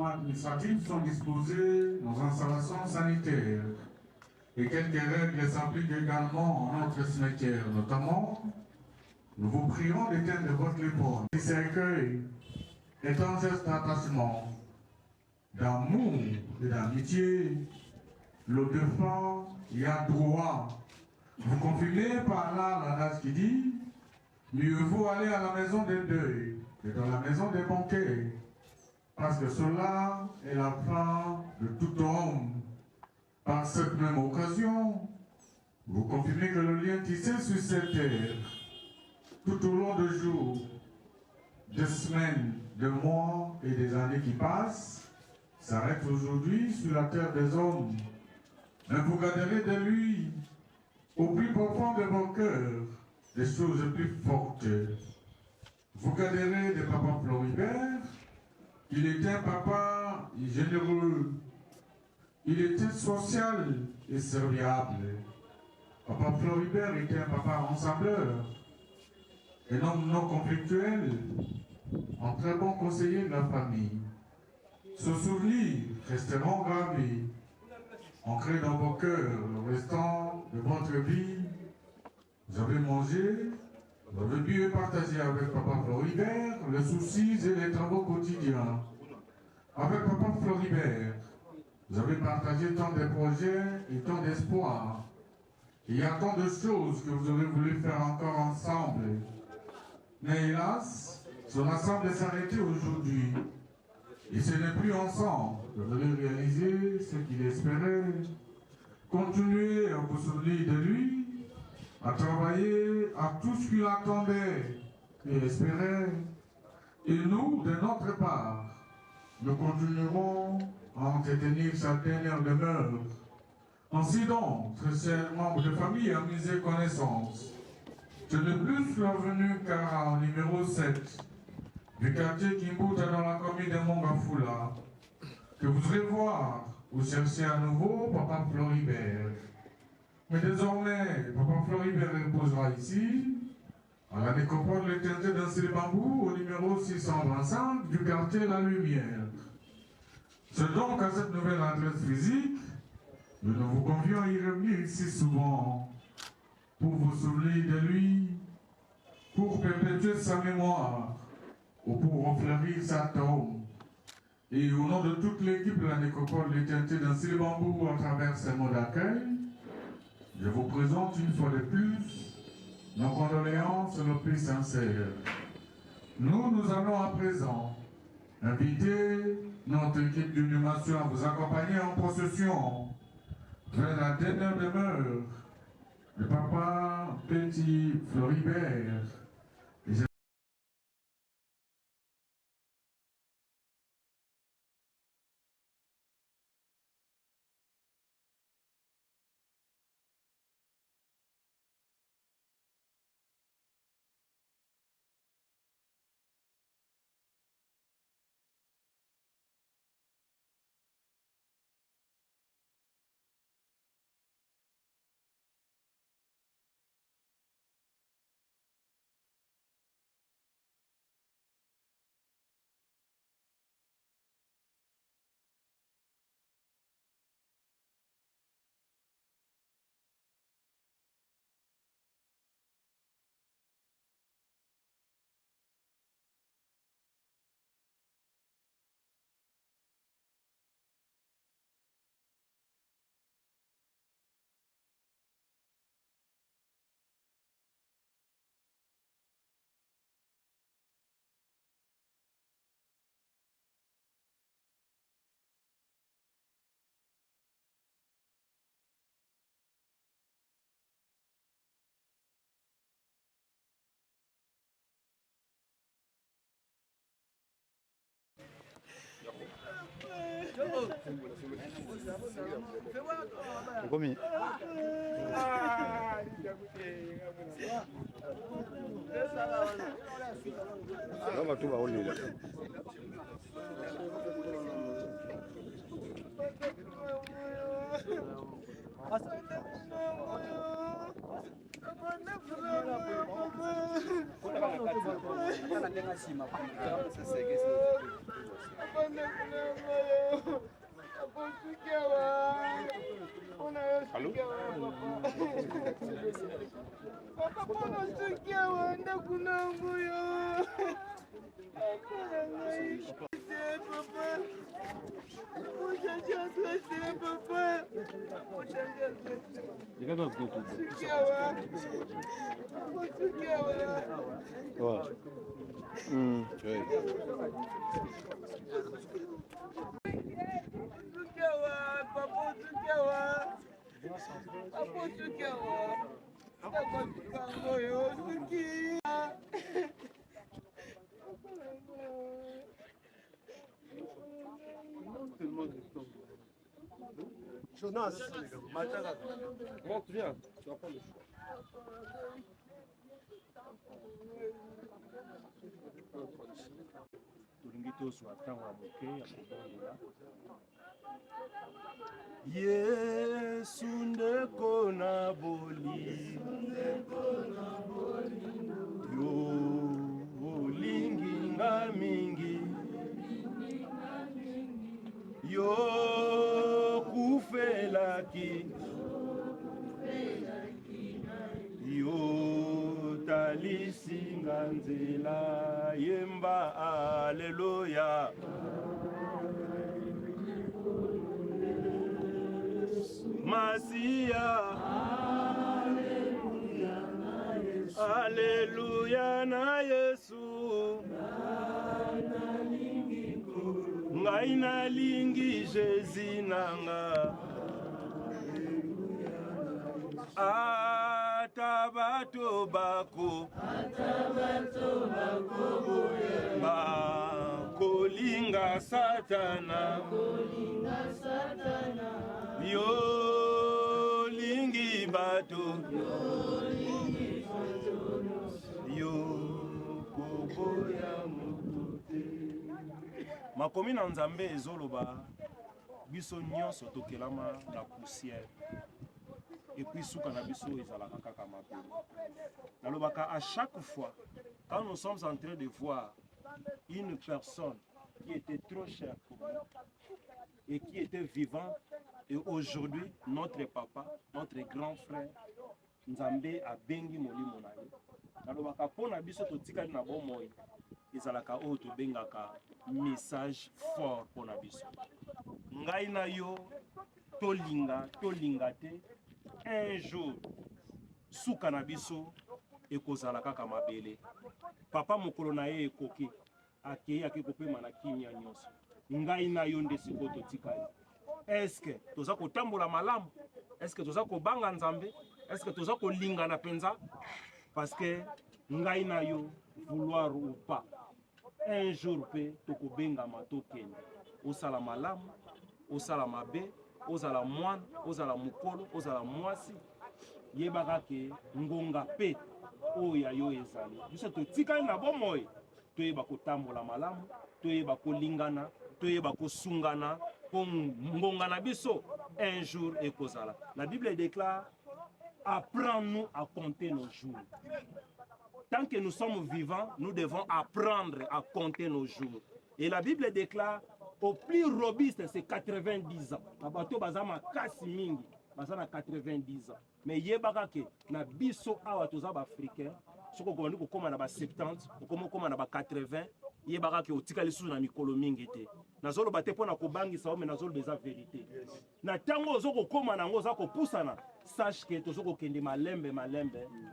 Administratifs sont disposées nos installations sanitaires et quelques règles s'appliquent également en notre cimetière. Notamment, nous vous prierons d'éteindre votre léprone. Ce cercueil est un geste d'attachement, d'amour et d'amitié. Le défunt y a droit. Vous confirmez par là l'adage qui dit « Mieux vaut aller à la maison des deuils que dans la maison des banquets ». Parce que cela est la fin de tout homme. Par cette même occasion, vous confirmez que le lien tissé sur cette terre, tout au long des jours, des semaines, des mois et des années qui passent, s'arrête aujourd'hui sur la terre des hommes. Mais vous garderez de lui, au plus profond de vos cœurs, des choses plus fortes. Vous garderez de Papa Floribert. Il était un papa généreux, il était social et serviable. Papa Floribert était un papa rassembleur, un homme non conflictuel, un très bon conseiller de la famille. Ce souvenir resteront gravés, ancrés dans vos cœurs le restant de votre vie. Vous avez mangé, vous avez bu et partagé avec Papa Floribert les soucis et les travaux quotidiens. Avec Papa Floribert, vous avez partagé tant de projets et tant d'espoirs. Il y a tant de choses que vous aurez voulu faire encore ensemble. Mais hélas, son assemblée s'est arrêtée aujourd'hui. Et ce n'est plus ensemble que vous allez réaliser ce qu'il espérait. Continuez à vous souvenir de lui, à travailler à tout ce qu'il attendait et espérait. Et nous, de notre part, nous continuerons à entretenir sa dernière demeure. Ainsi donc, très chers membres de famille, amis et connaissances, C'est de plus l'avenue Kara, au numéro 7, du quartier Kimbuta dans la commune de Mongafula, que vous allez voir, vous cherchez à nouveau Papa Floribert. Mais désormais, Papa Floribert reposera ici, à la nécropole de l'éternité d'un bambou, au numéro 625 du quartier La Lumière. C'est donc à cette nouvelle adresse physique que nous vous convions à y revenir ici souvent, pour vous souvenir de lui, pour perpétuer sa mémoire, ou pour refleurir sa tombe. Et au nom de toute l'équipe de la nécropole de l'éternité d'un bambou à travers ces mots d'accueil, je vous présente une fois de plus nos condoléances nos plus sincères. Nous allons à présent inviter notre équipe d'inhumation à vous accompagner en procession vers la dernière demeure de Papa Petit Floribert. Combien? Non, va tout va rouler là. Jonas, monte, viens, tu vas prendre le choix. Yesu ndeko na boli yo olingi nga mingi yo kufelaki yo talisinga nzela yemba aleluya Masia Aleluya na Yesu ngai nalingi Jésus nanga atabato bako bakolinga satana yo lingi bato makomi na nzambe ezoloba biso nyonso tokelama na poussière et puis suka na biso ezalaka kaka mabele. Nalobaka à chaque fois quand nous sommes en train de voir une personne qui était trop chère pour nous et qui était vivant, et aujourd'hui notre papa, notre grand frère Nzambe a bengi molimo na ye. Nalobaka pona biso totikali na bomoi ezalaka oyo tobengaka message fort pona biso. Ngai na yo tolinga te un jour suka na biso ekozala kaka mabele. Papa mokolo na ye ekoki akei akekopema na kimia nyonso. Ngai na yo nde sikoyo totikali. Eske toza kotambola malamu? Eske toza kobanga Nzambe? Est-ce que tu as kolingana penza? Parce que ngai na yo vouloir ou pas un jour pe tokobenga matokende osala malamu osala mabe osala mwana osala mukolo osala mwasi yebaka ke ngonga pe oya yo ezali biso totikali na bomoi toyeba kotambola malamu toyeba kolingana toyeba kosungana po ngonga na biso un jour ekozala. La Bible déclare: apprends-nous à compter nos jours. Tant que nous sommes vivants, nous devons apprendre à compter nos jours. Et la Bible déclare, au plus robuste, c'est 90 ans. Abato bazama kasi mingi, bazana 90 ans. Mais yebaka ke na biso awa toza ba africain, soko ko ndiko koma na ba 70, koma na ba 80, yebaka ke otika lisusu na mikolo mingi te. Nazolo bate pona ko bangisa o me nazolo beza vérité. Na tango ozoko koma na ngo za ko pusana, sache que tozoko kende malembe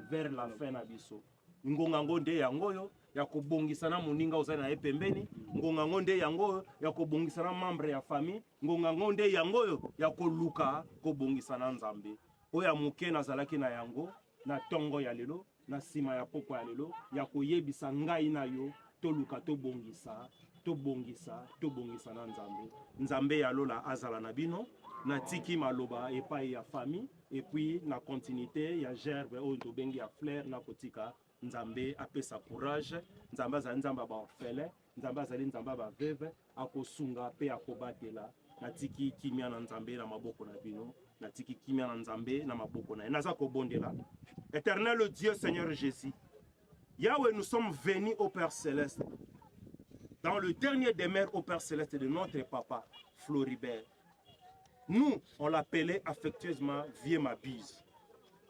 vers la fin na biso. Ngonga ngonde yangoyo ya kobongisa na moninga ozali na epembeni, ngonga ngonde yangoyo ya kobongisa na membre ya famille, ngonga ngonde yangoyo ya koluka kobongisa na Nzambe. Oya muke nazalaki na yango na tongo ya lelo, na sima ya poko ya lelo ya koyebisa ngai na yo toluka tobongisa na Nzambe. Nzambe ya lola azala na bino na tiki maloba epai ya famille et puis na continuité ya gerbe oyo tobengi ya fleur na kotika Nzambe apesa courage, Nzambe azali Nzambe ba orphelin, Nzambe azali Nzambe ba veuve akosunga pe akobatela na tiki kimia na Nzambe na maboko na bino, na tiki kimia na Nzambe na maboko na naza kobondela. Éternel Dieu Seigneur Jésus, Yahweh, nous sommes venus au Père Céleste dans le dernier demeure au Père Céleste de notre papa Floribert. Nous, on l'appelait affectueusement Vieux Mabise.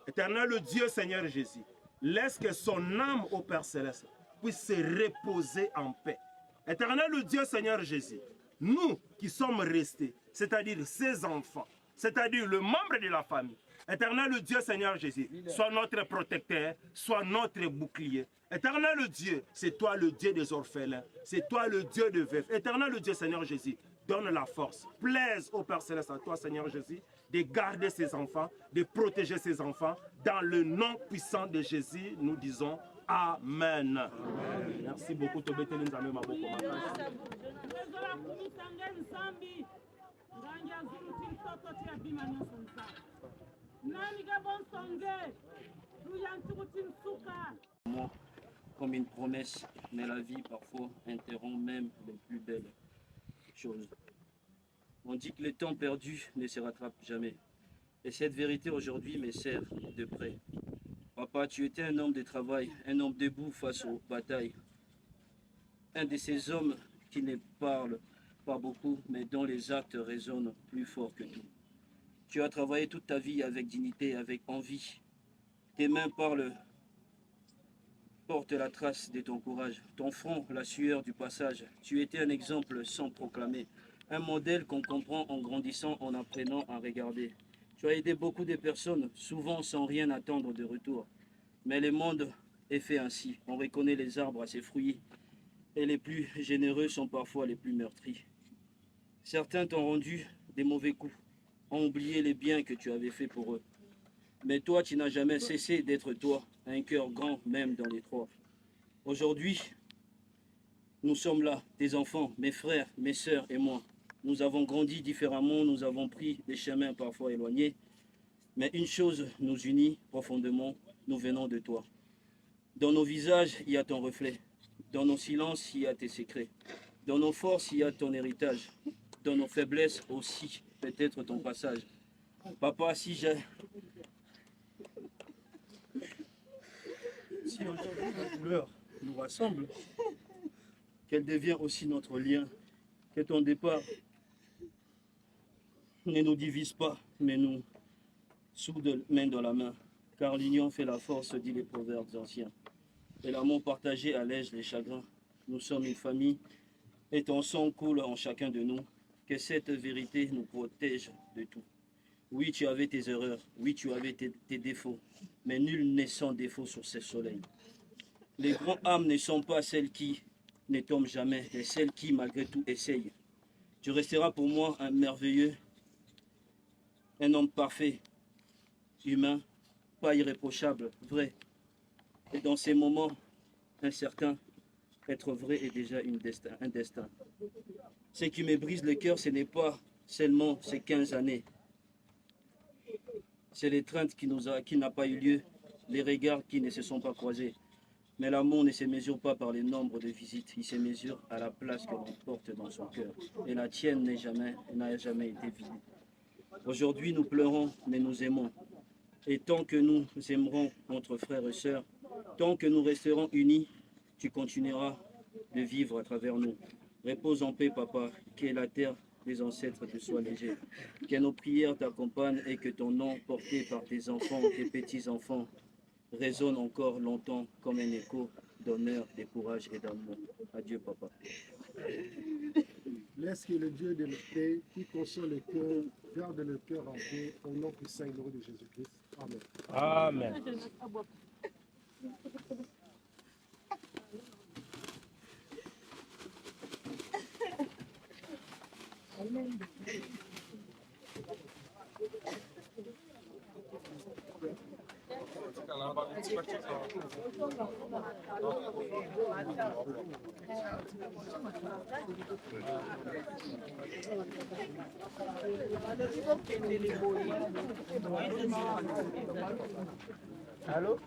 Éternel Dieu Seigneur Jésus, laisse que son âme au Père Céleste puisse se reposer en paix. Éternel Dieu Seigneur Jésus, nous qui sommes restés, c'est-à-dire ses enfants, c'est-à-dire le membre de la famille, Éternel Dieu Seigneur Jésus, sois notre protecteur, sois notre bouclier. Éternel Dieu, c'est toi le Dieu des orphelins, c'est toi le Dieu de veufs. Éternel Dieu Seigneur Jésus, donne la force, plaise au Père Céleste à toi Seigneur Jésus, de garder ses enfants, de protéger ses enfants. Dans le nom puissant de Jésus, nous disons Amen. Amen. Merci beaucoup. Comme une promesse, mais la vie parfois interrompt même les plus belles choses. On dit que le temps perdu ne se rattrape jamais. Et cette vérité aujourd'hui me sert de près. Papa, tu étais un homme de travail, un homme debout face aux batailles. Un de ces hommes qui ne parlent pas beaucoup, mais dont les actes résonnent plus fort que tout. Tu as travaillé toute ta vie avec dignité, avec envie. Tes mains parlent, portent la trace de ton courage. Ton front, la sueur du passage. Tu étais un exemple sans proclamer. Un modèle qu'on comprend en grandissant, en apprenant à regarder. Tu as aidé beaucoup de personnes, souvent sans rien attendre de retour. Mais le monde est fait ainsi. On reconnaît les arbres à ses fruits. Et les plus généreux sont parfois les plus meurtris. Certains t'ont rendu des mauvais coups, ont oublié les biens que tu avais faits pour eux. Mais toi, tu n'as jamais cessé d'être toi, un cœur grand même dans l'étroit. Aujourd'hui, nous sommes là, tes enfants, mes frères, mes sœurs et moi. Nous avons grandi différemment, nous avons pris des chemins parfois éloignés. Mais une chose nous unit profondément, nous venons de toi. Dans nos visages, il y a ton reflet. Dans nos silences, il y a tes secrets. Dans nos forces, il y a ton héritage. Dans nos faiblesses aussi, peut-être ton passage. Papa, si aujourd'hui la douleur nous rassemble, qu'elle devient aussi notre lien, que ton départ ne nous divise pas, mais nous soude main dans la main, car l'union fait la force, dit les proverbes anciens. Et l'amour partagé allège les chagrins. Nous sommes une famille, et ton sang coule en chacun de nous. Que cette vérité nous protège de tout. Oui, tu avais tes erreurs, oui, tu avais tes défauts, mais nul n'est sans défaut sur ce soleil. Les grands âmes ne sont pas celles qui ne tombent jamais, mais celles qui, malgré tout, essayent. Tu resteras pour moi un merveilleux, un homme parfait, humain, pas irréprochable, vrai. Et dans ces moments incertains, être vrai est déjà un destin. Ce qui me brise le cœur, ce n'est pas seulement ces 15 années. C'est l'étreinte qui n'a pas eu lieu, les regards qui ne se sont pas croisés. Mais l'amour ne se mesure pas par le nombre de visites, il se mesure à la place que l'on porte dans son cœur. Et la tienne n'a jamais été vide. Aujourd'hui, nous pleurons, mais nous aimons. Et tant que nous aimerons notre frère et sœur, tant que nous resterons unis, tu continueras de vivre à travers nous. Repose en paix, papa, que la terre des ancêtres te soit légère. Que nos prières t'accompagnent et que ton nom porté par tes enfants, tes petits-enfants, résonne encore longtemps comme un écho d'honneur, de courage et d'amour. Adieu, papa. Laisse que le Dieu de la paix, qui console le cœur, garde le cœur en paix, au nom puissant et glorieux de Jésus-Christ. Amen. Amen. Allô?